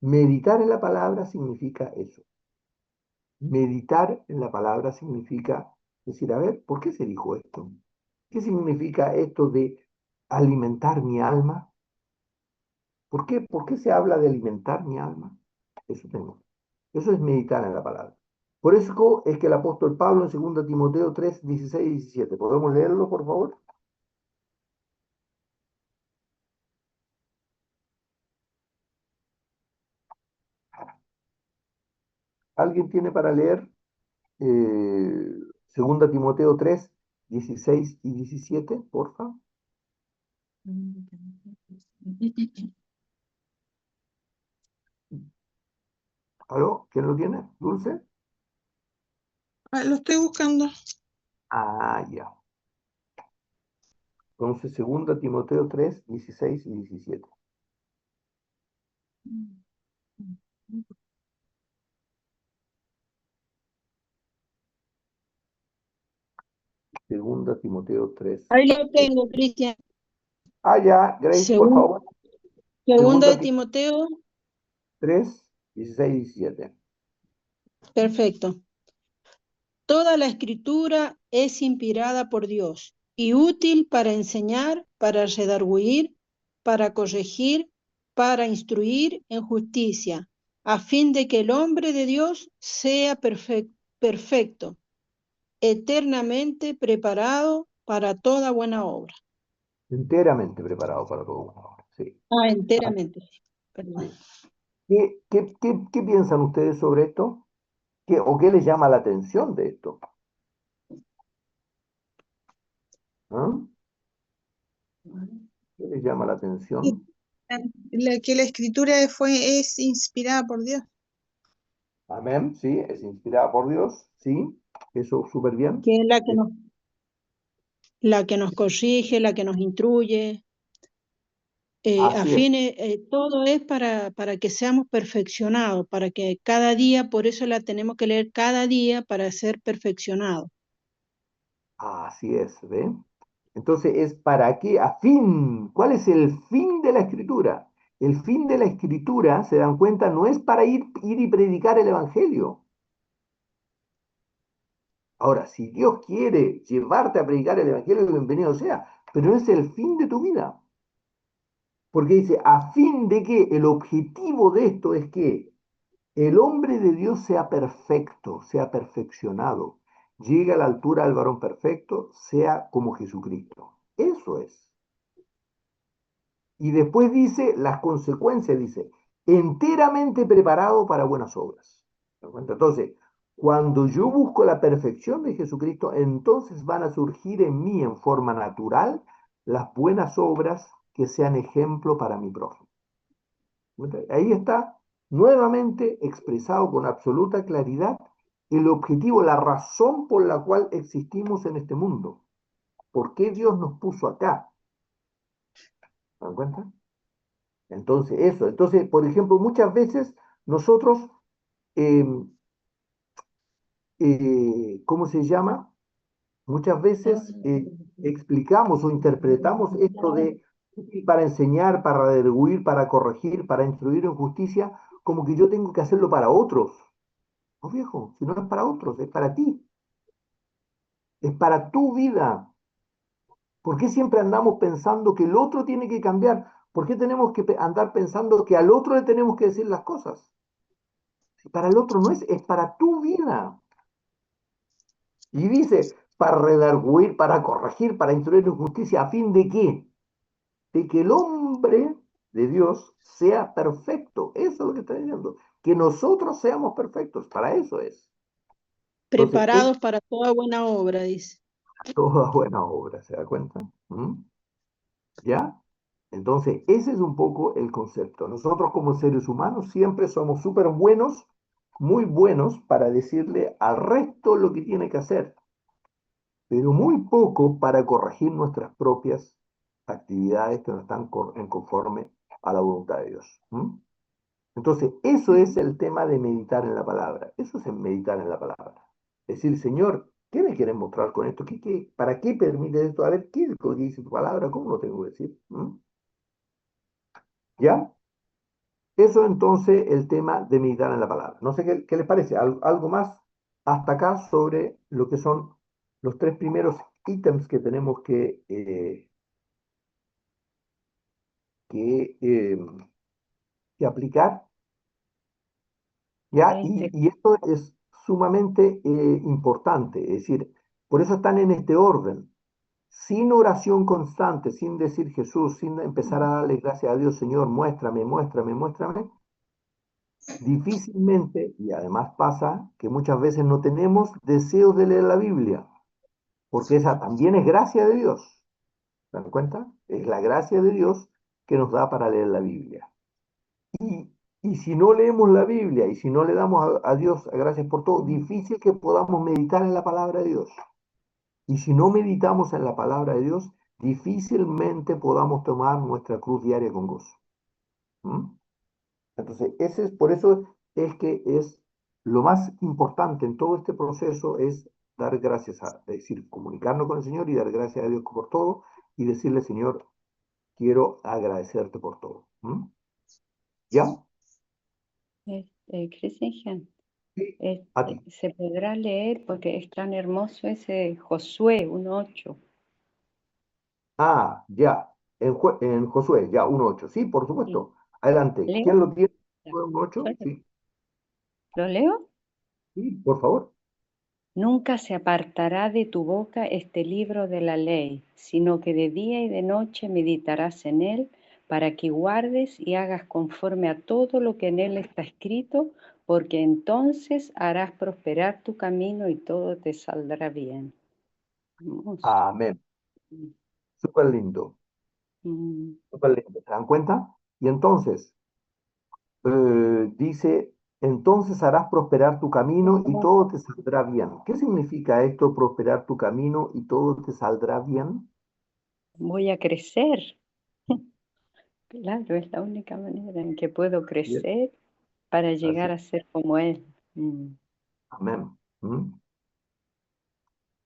Meditar en la palabra significa eso. Meditar en la palabra significa decir, a ver, ¿por qué se dijo esto? ¿Qué significa esto de alimentar mi alma? Por qué se habla de alimentar mi alma? Eso tengo. Eso es meditar en la palabra. Por eso es que el apóstol Pablo en 2 Timoteo 3, 16 y 17. ¿Podemos leerlo, por favor? ¿Alguien tiene para leer 2 Timoteo 3, 16 y 17, porfa? ¿Aló? ¿Quién lo tiene? ¿Dulce? Lo estoy buscando. Ah, ya. Entonces, 2 Timoteo 3, 16 y 17. Segunda Timoteo 3. Ahí lo tengo, Cristian. Ah, ya, Grace, por Segun- favor. Segunda de Segunda Timoteo, 3, 16 y 17. perfecto. Toda la escritura es inspirada por Dios y útil para enseñar, para redarguir, para corregir, para instruir en justicia, a fin de que el hombre de Dios sea perfecto, eternamente preparado para toda buena obra. Enteramente preparado para todo. Sí. Enteramente, sí, perdón. Sí. ¿Qué piensan ustedes sobre esto? ¿O qué les llama la atención de esto? ¿Ah? ¿Qué les llama la atención? Que la escritura es inspirada por Dios. Amén, sí, es inspirada por Dios, sí, eso súper bien. Que es la que nos corrige, la que nos instruye, Así es. todo es para que seamos perfeccionados, para que cada día, por eso la tenemos que leer cada día para ser perfeccionados. Así es, ¿ve? Entonces es para qué, a fin, ¿cuál es el fin de la escritura? El fin de la escritura, se dan cuenta, no es para ir y predicar el evangelio. Ahora, si Dios quiere llevarte a predicar el evangelio, bienvenido sea, pero no es el fin de tu vida. Porque dice, a fin de que el objetivo de esto es que el hombre de Dios sea perfecto, sea perfeccionado, llegue a la altura del varón perfecto, sea como Jesucristo. Eso es. Y después dice las consecuencias, dice, enteramente preparado para buenas obras. ¿Te das cuenta? Entonces, cuando yo busco la perfección de Jesucristo, entonces van a surgir en mí en forma natural las buenas obras que sean ejemplo para mi prójimo. Ahí está nuevamente expresado con absoluta claridad el objetivo, la razón por la cual existimos en este mundo. ¿Por qué Dios nos puso acá? ¿Se dan cuenta? Entonces, eso. Entonces, por ejemplo, muchas veces nosotros, eh, ¿cómo se llama? Muchas veces explicamos o interpretamos esto de para enseñar, para redarguir, para corregir, para instruir en justicia, como que yo tengo que hacerlo para otros. No, viejo, si no es para otros, es para ti, es para tu vida. ¿Por qué siempre andamos pensando que el otro tiene que cambiar? ¿Por qué tenemos que andar pensando que al otro le tenemos que decir las cosas? Si para el otro no es, es para tu vida. Y dice, para redarguir, para corregir, para instruir en justicia, ¿a fin de qué? De que el hombre de Dios sea perfecto. Eso es lo que está diciendo. Que nosotros seamos perfectos. Para eso es. Entonces, es Preparados para toda buena obra, dice. toda buena obra, ¿se da cuenta? ¿Mm? ¿Ya? Entonces, ese es un poco el concepto. Nosotros como seres humanos siempre somos súper buenos, muy buenos para decirle al resto lo que tiene que hacer, pero muy poco para corregir nuestras propias actividades que no están en conforme a la voluntad de Dios. ¿Mm? Entonces, eso es el tema de meditar en la palabra. Eso es meditar en la palabra. Es decir, Señor, ¿Qué me quieres mostrar con esto? ¿Para qué permite esto? A ver, ¿qué es lo que dice tu palabra? ¿Cómo lo tengo que decir? ¿Ya? Eso entonces el tema de meditar en la palabra. No sé qué les parece. Algo más hasta acá sobre lo que son los tres primeros ítems que tenemos que, eh, que aplicar. ¿Ya? Y esto es sumamente importante. Es decir, por eso están en este orden. Sin oración constante, sin decir Jesús, sin empezar a darle gracias a Dios, Señor, muéstrame, muéstrame, muéstrame, difícilmente, y además pasa que muchas veces no tenemos deseos de leer la Biblia, porque esa también es gracia de Dios. ¿Se dan cuenta? Es la gracia de Dios que nos da para leer la Biblia. Y si no leemos la Biblia y si no le damos a Dios gracias por todo, difícil que podamos meditar en la palabra de Dios. Y si no meditamos en la palabra de Dios, difícilmente podamos tomar nuestra cruz diaria con gozo. Entonces, por eso es que es lo más importante en todo este proceso es dar gracias es decir, comunicarnos con el Señor y dar gracias a Dios por todo y decirle, Señor, quiero agradecerte por todo. ¿Ya? Christian, Sí, a ti. se podrá leer porque es tan hermoso ese Josué 1:8. Ah, ya. En Josué, ya, 1:8. Sí, por Sí. supuesto. Adelante. ¿Leo? ¿Quién lo tiene? Ya. 1:8. Sí, ¿Lo leo? sí, por favor. Nunca se apartará de tu boca este libro de la ley, sino que de día y de noche meditarás en él, para que guardes y hagas conforme a todo lo que en él está escrito, porque entonces harás prosperar tu camino y todo te saldrá bien. Hermoso. Amén. Súper lindo. Mm. Súper lindo. ¿Se dan cuenta? Y entonces, dice, entonces harás prosperar tu camino y todo te saldrá bien. ¿Qué significa esto, prosperar tu camino y todo te saldrá bien? Voy a crecer. Claro, es la única manera en que puedo Bien, crecer para llegar así. a ser como él. Mm. Amén.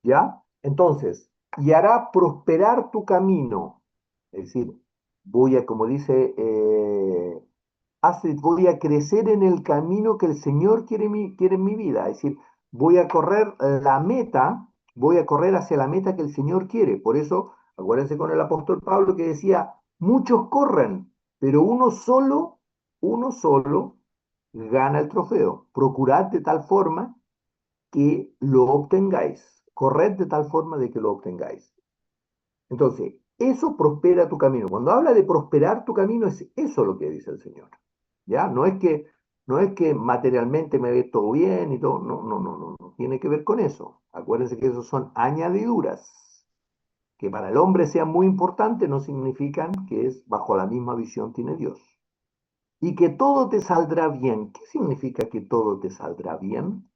¿Ya? Entonces, y hará prosperar tu camino. Es decir, como dice, voy a crecer en el camino que el Señor quiere en mi vida. Es decir, voy a correr la meta, voy a correr hacia la meta que el Señor quiere. Por eso, acuérdense con el apóstol Pablo que decía, muchos corren, pero uno solo gana el trofeo. Procurad de tal forma que lo obtengáis. Corred de tal forma de que lo obtengáis. Entonces, eso prospera tu camino. Cuando habla de prosperar tu camino, es eso lo que dice el Señor. ¿Ya? No es que materialmente me ve todo bien y todo. No, no, no, no, no. Tiene que ver con eso. Acuérdense que eso son añadiduras. Que para el hombre sean muy importantes no significan que es bajo la misma visión tiene Dios. Y que todo te saldrá bien. ¿Qué significa que todo te saldrá bien?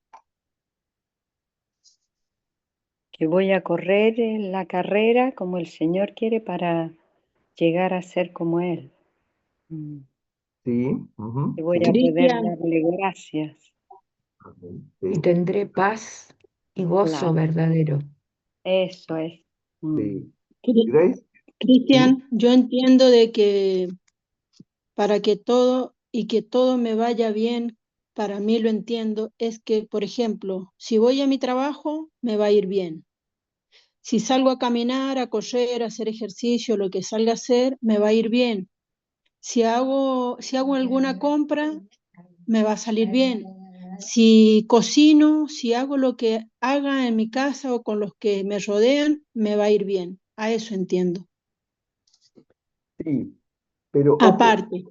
Que voy a correr en la carrera como el Señor quiere para llegar a ser como Él. Sí. Que voy a Sí. poder Cristian, darle gracias. Y Sí. tendré paz y gozo Claro, verdadero. eso es. Sí. Cri- ¿Grace? Sí. Cristian, yo entiendo de que para que todo me vaya bien, para mí lo entiendo, es que, por ejemplo, si voy a mi trabajo, me va a ir bien. Si salgo a caminar, a correr, a hacer ejercicio, lo que salga a hacer, me va a ir bien. Si hago alguna compra, me va a salir bien. Si cocino, si hago lo que haga en mi casa o con los que me rodean, me va a ir bien. A eso entiendo. Sí, pero ojo, Aparte,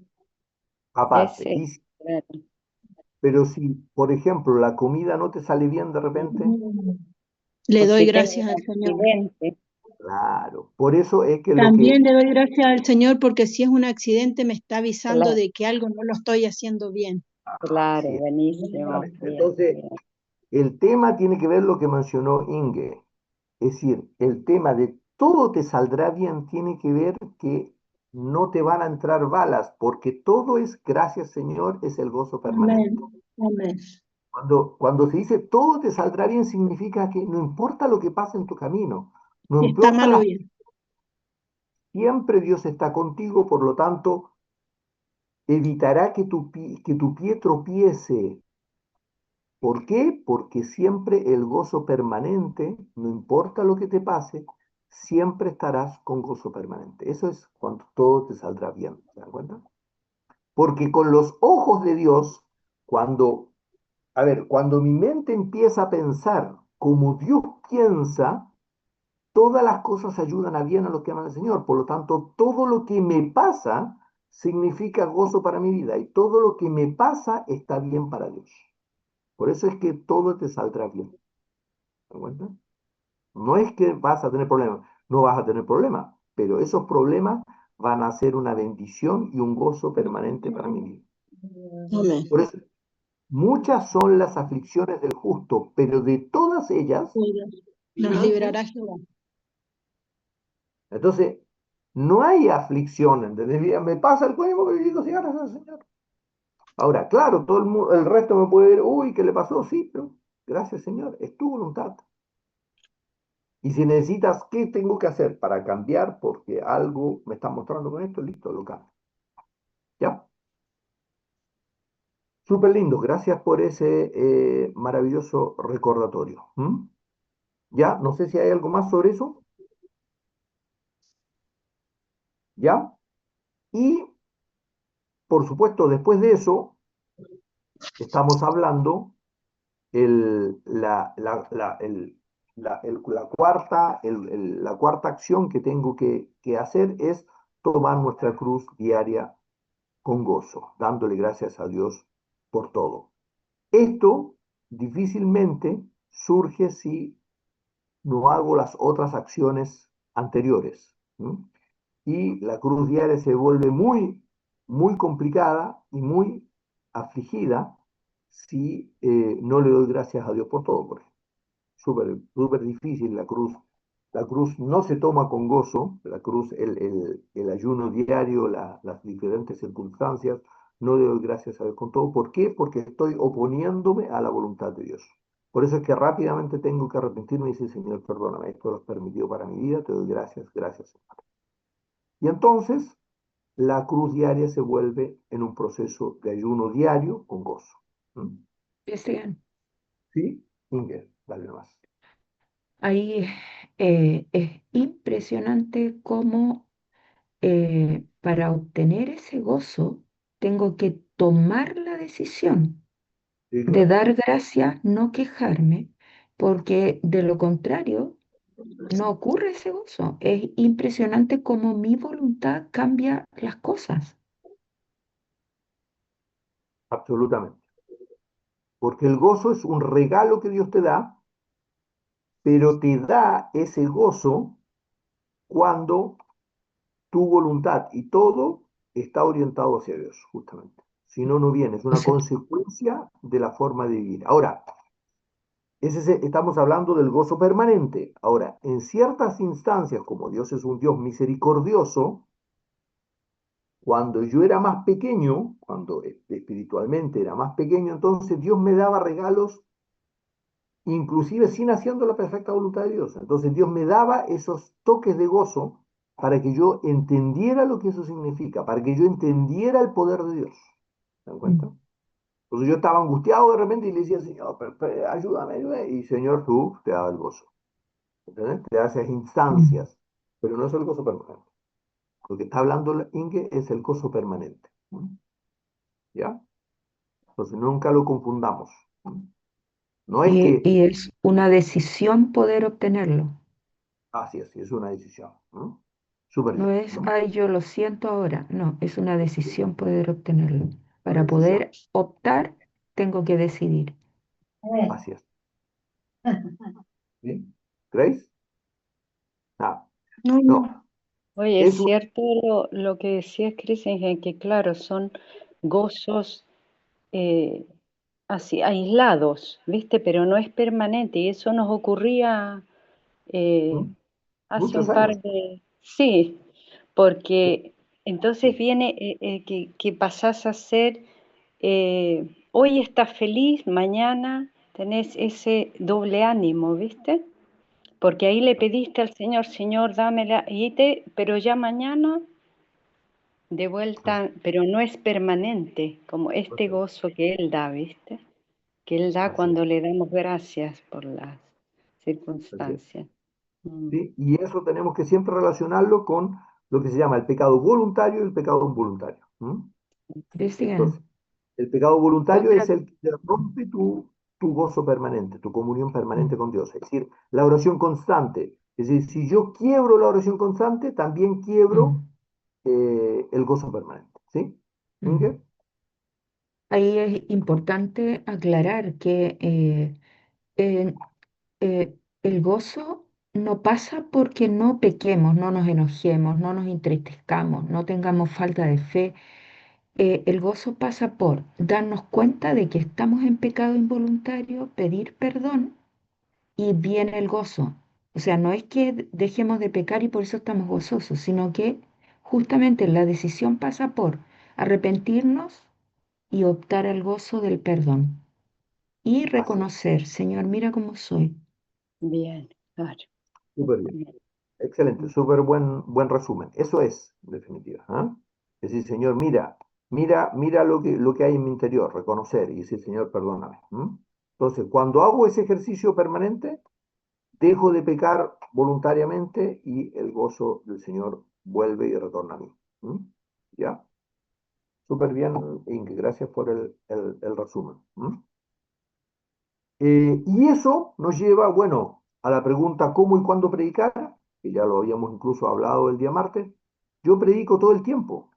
aparte, Ese, claro. pero si, por ejemplo, la comida no te sale bien de repente, le O doy si tengo gracias un al Señor. accidente, claro, por eso es que lo que, También le doy gracias al Señor porque si es un accidente me está avisando claro, de que algo no lo estoy haciendo bien. claro, así es, buenísimo, exactamente. bien, Entonces, bien. el tema tiene que ver lo que mencionó Inge, es decir, el tema de todo te saldrá bien tiene que ver que no te van a entrar balas, porque todo es, gracias Señor, es el gozo permanente. Amén. Amén. Cuando se dice todo te saldrá bien, significa que no importa lo que pase en tu camino, no Está importa malo bien. siempre Dios está contigo, por lo tanto, evitará que tu pie tropiece. ¿Por qué? Porque siempre el gozo permanente, no importa lo que te pase, siempre estarás con gozo permanente. Eso es cuando todo te saldrá bien. ¿Se dan cuenta? Porque con los ojos de Dios, cuando, a ver, cuando mi mente empieza a pensar como Dios piensa, todas las cosas ayudan a bien a los que aman al Señor. Por lo tanto, todo lo que me pasa significa gozo para mi vida y todo lo que me pasa está bien para Dios. Por eso es que todo te saldrá bien. ¿Te das cuenta? No es que vas a tener problemas, no vas a tener problemas, pero esos problemas van a ser una bendición y un gozo permanente para mi vida. Amén. Por eso, muchas son las aflicciones del justo, pero de todas ellas, Nos librará Jehová. entonces, no hay aflicción, ¿entendés? Me pasa el cuello porque digo, sí, gracias al Señor. Ahora, claro, todo el resto me puede decir, uy, ¿qué le pasó? Sí, pero gracias, Señor, es tu voluntad. Y si necesitas, ¿qué tengo que hacer para cambiar? Porque algo me está mostrando con esto, listo, lo cambio. ¿Ya? Súper lindo, gracias por ese maravilloso recordatorio. ¿Mm? ¿Ya? No sé si hay algo más sobre eso. ¿Ya? Y, por supuesto, después de eso, estamos hablando la cuarta acción que tengo que hacer es tomar nuestra cruz diaria con gozo, dándole gracias a Dios por todo. Esto difícilmente surge si no hago las otras acciones anteriores. ¿Mm? Y la cruz diaria se vuelve muy, muy complicada y muy afligida si no le doy gracias a Dios por todo. Por ejemplo. Súper, súper difícil la cruz. La cruz no se toma con gozo, la cruz, el ayuno diario, las diferentes circunstancias, no le doy gracias a Dios con todo. ¿Por qué? Porque estoy oponiéndome a la voluntad de Dios. Por eso es que rápidamente tengo que arrepentirme y decir, Señor, perdóname, esto lo has permitido para mi vida, te doy gracias, gracias, Señor. Y entonces la cruz diaria se vuelve en un proceso de ayuno diario con gozo. ¿Mm? Cristian, ¿Sí? Inger, dale más. ahí es impresionante cómo para obtener ese gozo tengo que tomar la decisión Sí, de claro. dar gracias, no quejarme, porque de lo contrario no ocurre ese gozo. Es impresionante cómo mi voluntad cambia las cosas. Absolutamente. Porque el gozo es un regalo que Dios te da, pero te da ese gozo cuando tu voluntad y todo está orientado hacia Dios, justamente. Si no, no viene. Es O una sea, consecuencia de la forma de vivir. Ahora, estamos hablando del gozo permanente. Ahora, en ciertas instancias, como Dios es un Dios misericordioso, cuando yo era más pequeño, cuando espiritualmente era más pequeño, entonces Dios me daba regalos inclusive sin haciendo la perfecta voluntad de Dios. Entonces Dios me daba esos toques de gozo para que yo entendiera lo que eso significa, para que yo entendiera el poder de Dios. ¿Se dan cuenta? Entonces yo estaba angustiado de repente y le decía, Señor, ayúdame, ayúdame. Y Señor, tú te das el gozo. ¿Entendés? Te das esas instancias, pero no es el gozo permanente. Lo que está hablando Inge es el gozo permanente. ¿Ya? Entonces nunca lo confundamos. No es que, y es una decisión poder obtenerlo. así es una decisión. Súper No bien. es, ay, yo lo siento ahora. No, es una decisión poder obtenerlo. Una Para decisión. poder optar, tengo que decidir. Así es. ¿Sí? ¿Creéis? Ah, No, no. Oye, es Es un, cierto lo que decías, Cristian, que claro, son gozos eh, así aislados, ¿viste? Pero no es permanente y eso nos ocurría eh, hace muchos un años. par de... Sí, porque entonces viene que pasás a ser hoy estás feliz, mañana tenés ese doble ánimo, ¿viste? Porque ahí le pediste al Señor, Señor, dámela, pero ya mañana de vuelta, pero no es permanente, como este Así gozo que Él da, ¿viste? Que Él da así es, cuando le damos gracias por las así es. circunstancias. Mm, ¿Sí? Y eso tenemos que siempre relacionarlo con lo que se llama el pecado voluntario y el pecado involuntario. Cristian, Entonces, el pecado voluntario otra, es el que te rompe tu gozo permanente, tu comunión mm, permanente con Dios. Es decir, la oración constante. Es decir, si yo quiebro la oración constante, también quiebro mm, el gozo permanente. ¿Sí? mm. ¿Ok? Ahí es importante aclarar que eh, el gozo no pasa porque no pequemos, no nos enojemos, no nos entristezcamos, no tengamos falta de fe. El gozo pasa por darnos cuenta de que estamos en pecado involuntario, pedir perdón y viene el gozo. O sea, no es que dejemos de pecar y por eso estamos gozosos, sino que justamente la decisión pasa por arrepentirnos y optar al gozo del perdón y Así es. reconocer, Señor, mira cómo soy. bien, claro. Súper bien. Mm, Excelente, súper buen resumen. Eso es, en definitiva. ¿Ah? Es decir, Señor, mira lo que hay en mi interior, reconocer y decir, Señor, perdóname. Entonces, cuando hago ese ejercicio permanente, dejo de pecar voluntariamente y el gozo del Señor vuelve y retorna a mí. ¿Ya? Súper bien, Inge, gracias por el resumen. Y eso nos lleva, bueno, a la pregunta ¿cómo y cuándo predicar? Que ya lo habíamos incluso hablado el día martes. Yo predico todo el tiempo.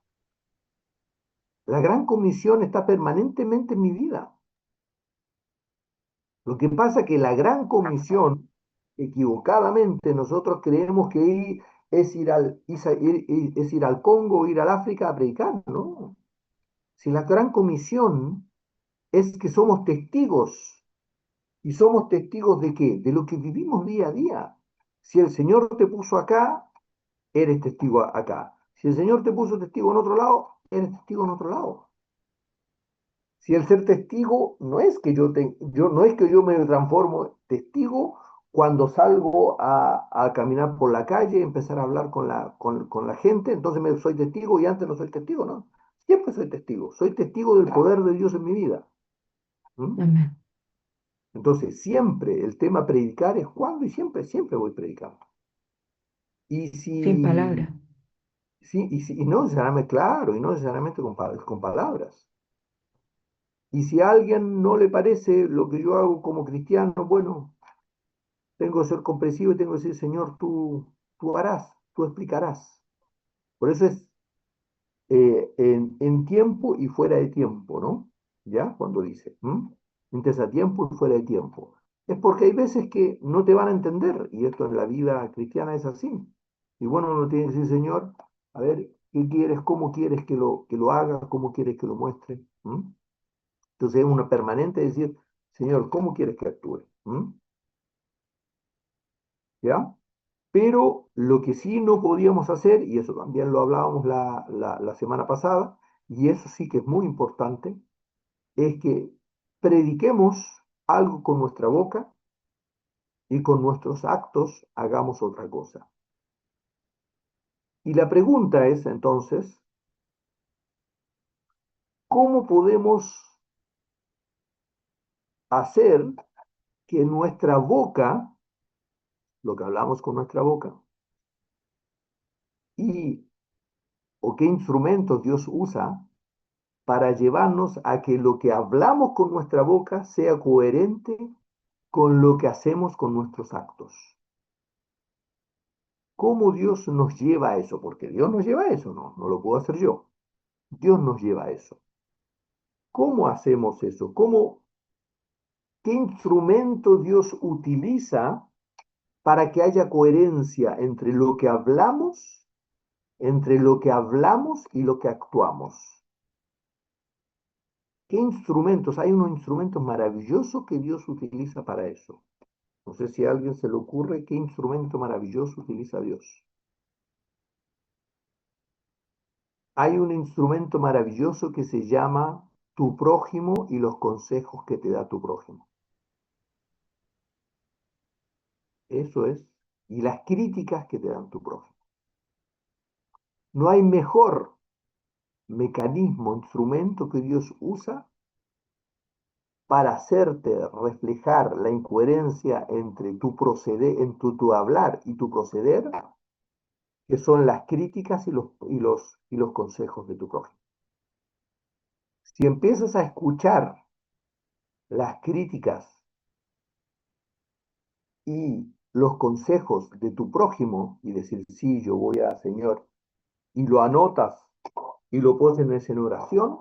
La gran comisión está permanentemente en mi vida. Lo que pasa es que la gran comisión, equivocadamente, nosotros creemos que es ir al Congo, ir al África a predicar, ¿no? Si la gran comisión es que somos testigos. ¿Y somos testigos de qué? De lo que vivimos día a día. Si el Señor te puso acá, eres testigo acá. Si el Señor te puso testigo en otro lado, eres testigo en otro lado. Si el ser testigo no es que no es que yo me transformo en testigo cuando salgo a caminar por la calle, empezar a hablar con la gente, entonces soy testigo y antes no soy testigo, ¿no? Siempre soy testigo del poder de Dios en mi vida. ¿Mm? Amén. Entonces, siempre el tema predicar es cuando y siempre voy predicando. Y Sin palabras. y no necesariamente claro, y no necesariamente con palabras. Y si a alguien no le parece lo que yo hago como cristiano, bueno, tengo que ser comprensivo y tengo que decir, Señor, tú harás, tú explicarás. Por eso es en tiempo y fuera de tiempo, ¿no? ¿Ya? Cuando dice, entonces a tiempo y fuera de tiempo. Es porque hay veces que no te van a entender, y esto en la vida cristiana es así. Y bueno, uno tiene que decir, Señor, a ver, ¿qué quieres? ¿Cómo quieres que lo haga? ¿Cómo quieres que lo muestre? Entonces es una permanente decir, Señor, ¿cómo quieres que actúe? ¿Ya? Pero lo que sí no podíamos hacer, y eso también lo hablábamos la semana pasada, y eso sí que es muy importante, es que prediquemos algo con nuestra boca y con nuestros actos hagamos otra cosa. Y la pregunta es entonces, ¿cómo podemos hacer que nuestra boca, lo que hablamos con nuestra boca, y o qué instrumentos Dios usa para llevarnos a que lo que hablamos con nuestra boca sea coherente con lo que hacemos con nuestros actos? ¿Cómo Dios nos lleva a eso? Porque Dios nos lleva a eso, no lo puedo hacer yo. Dios nos lleva a eso. ¿Cómo hacemos eso? ¿Qué instrumento Dios utiliza para que haya coherencia entre lo que hablamos y lo que actuamos? ¿Qué instrumentos? Hay unos instrumentos maravillosos que Dios utiliza para eso. No sé si a alguien se le ocurre qué instrumento maravilloso utiliza Dios. Hay un instrumento maravilloso que se llama tu prójimo y los consejos que te da tu prójimo. Eso es. Y las críticas que te dan tu prójimo. No hay mejor mecanismo, instrumento que Dios usa para hacerte reflejar la incoherencia entre tu proceder, entre tu hablar y tu proceder, que son las críticas y los consejos de tu prójimo. Si empiezas a escuchar las críticas y los consejos de tu prójimo y decir, sí, yo voy a, Señor, y lo anotas y lo pones en oración,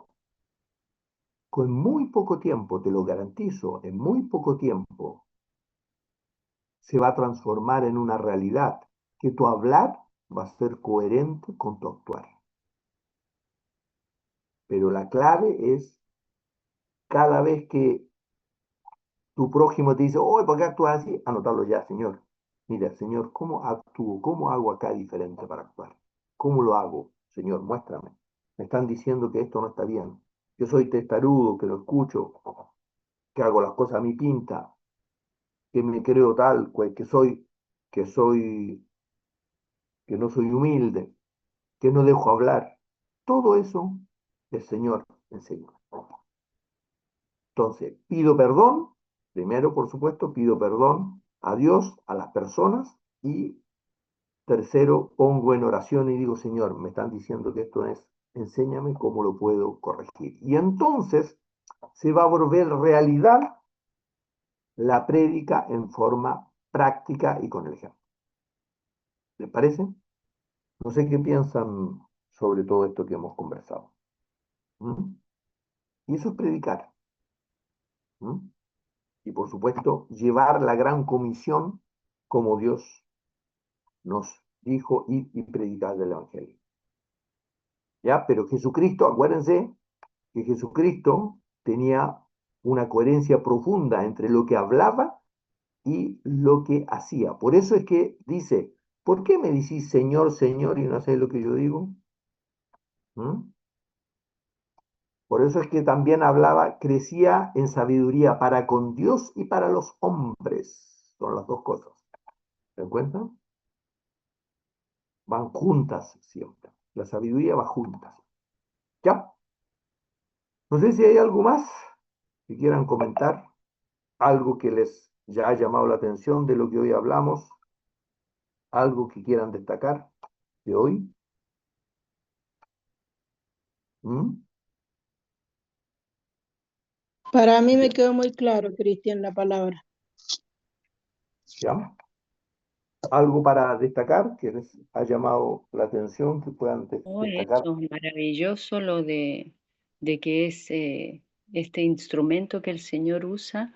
con muy poco tiempo, te lo garantizo, en muy poco tiempo, se va a transformar en una realidad, que tu hablar va a ser coherente con tu actuar. Pero la clave es cada vez que tu prójimo te dice, oye, ¿por qué actúas así? Anotarlo ya, Señor. Mira, Señor, ¿cómo actúo? ¿Cómo hago acá diferente para actuar? ¿Cómo lo hago? Señor, muéstrame. Me están diciendo que esto no está bien. Yo soy testarudo, que lo escucho, que hago las cosas a mi pinta, que me creo tal, que soy, que no soy humilde, que no dejo hablar. Todo eso el Señor enseña. Entonces, pido perdón, primero, por supuesto, pido perdón a Dios, a las personas, y tercero, pongo en oración y digo, Señor, me están diciendo que esto es, enséñame cómo lo puedo corregir. Y entonces se va a volver realidad la prédica en forma práctica y con el ejemplo. ¿Les parece? No sé qué piensan sobre todo esto que hemos conversado. ¿Mm? Y eso es predicar. ¿Mm? Y por supuesto, llevar la gran comisión como Dios nos dijo y predicar el Evangelio. ¿Ya? Pero Jesucristo, acuérdense que Jesucristo tenía una coherencia profunda entre lo que hablaba y lo que hacía. Por eso es que dice, ¿por qué me decís Señor, Señor y no hacéis lo que yo digo? ¿Mm? Por eso es que también hablaba, crecía en sabiduría para con Dios y para los hombres. Son las dos cosas. ¿Se dan cuenta? Van juntas siempre. La sabiduría va juntas. ¿Ya? No sé si hay algo más que quieran comentar, algo que les ya ha llamado la atención de lo que hoy hablamos, algo que quieran destacar de hoy. ¿Mm? Para mí me quedó muy claro, Cristian, la palabra. ¿Ya? Algo para destacar que les ha llamado la atención, que puedan Oh, destacar. eso, maravilloso lo de que es este instrumento que el Señor usa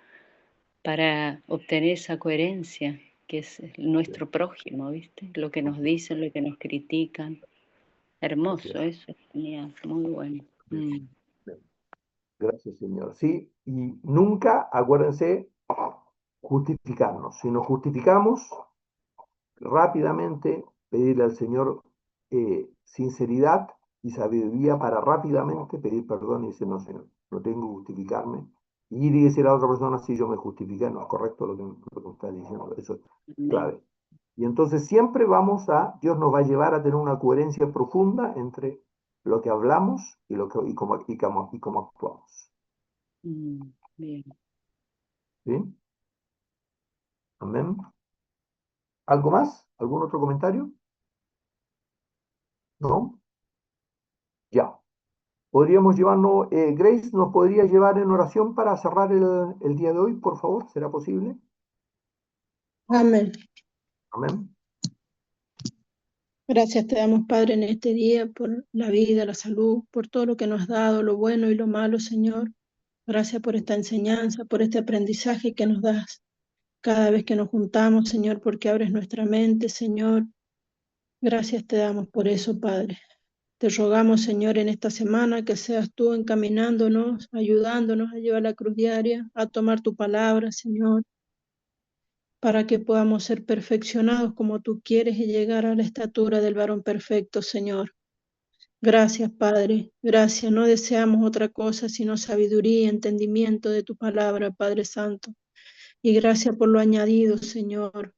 para obtener esa coherencia, que es nuestro prójimo, ¿viste? Lo que nos dicen, lo que nos critican. Así Hermoso, es. eso, genial, muy bueno. Mm. Gracias, Señor. Sí, y nunca, acuérdense, justificarnos. Si nos justificamos, rápidamente pedirle al Señor sinceridad y sabiduría para rápidamente pedir perdón y decir, no, Señor, no tengo que justificarme. Y ir y decir a otra persona, si yo me justifiqué, no es correcto lo que me está diciendo. Eso es Amén. clave. Y entonces siempre Dios nos va a llevar a tener una coherencia profunda entre lo que hablamos y cómo actuamos. Bien. ¿Sí? Amén. ¿Algo más? ¿Algún otro comentario? ¿No? Ya. Podríamos llevarnos, Grace, ¿nos podría llevar en oración para cerrar el día de hoy, por favor? ¿Será posible? Amén. Amén. Gracias te damos, Padre, en este día por la vida, la salud, por todo lo que nos has dado, lo bueno y lo malo, Señor. Gracias por esta enseñanza, por este aprendizaje que nos das cada vez que nos juntamos, Señor, porque abres nuestra mente, Señor. Gracias te damos por eso, Padre. Te rogamos, Señor, en esta semana que seas tú encaminándonos, ayudándonos a llevar la cruz diaria, a tomar tu palabra, Señor, para que podamos ser perfeccionados como tú quieres y llegar a la estatura del varón perfecto, Señor. Gracias, Padre. Gracias. No deseamos otra cosa sino sabiduría, entendimiento de tu palabra, Padre Santo. Y gracias por lo añadido, Señor.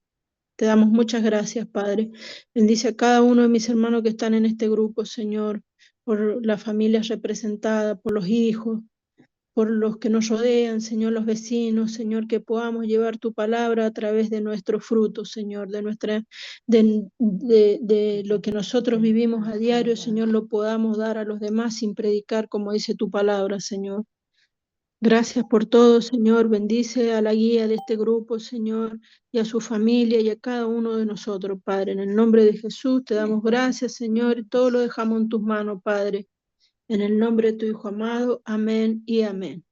Te damos muchas gracias, Padre. Bendice a cada uno de mis hermanos que están en este grupo, Señor, por las familias representadas, por los hijos, por los que nos rodean, Señor, los vecinos, Señor, que podamos llevar tu palabra a través de nuestros frutos, Señor, de lo que nosotros vivimos a diario, Señor, lo podamos dar a los demás sin predicar, como dice tu palabra, Señor. Gracias por todo, Señor. Bendice a la guía de este grupo, Señor, y a su familia y a cada uno de nosotros, Padre. En el nombre de Jesús te damos gracias, Señor, y todo lo dejamos en tus manos, Padre. En el nombre de tu Hijo amado. Amén y amén.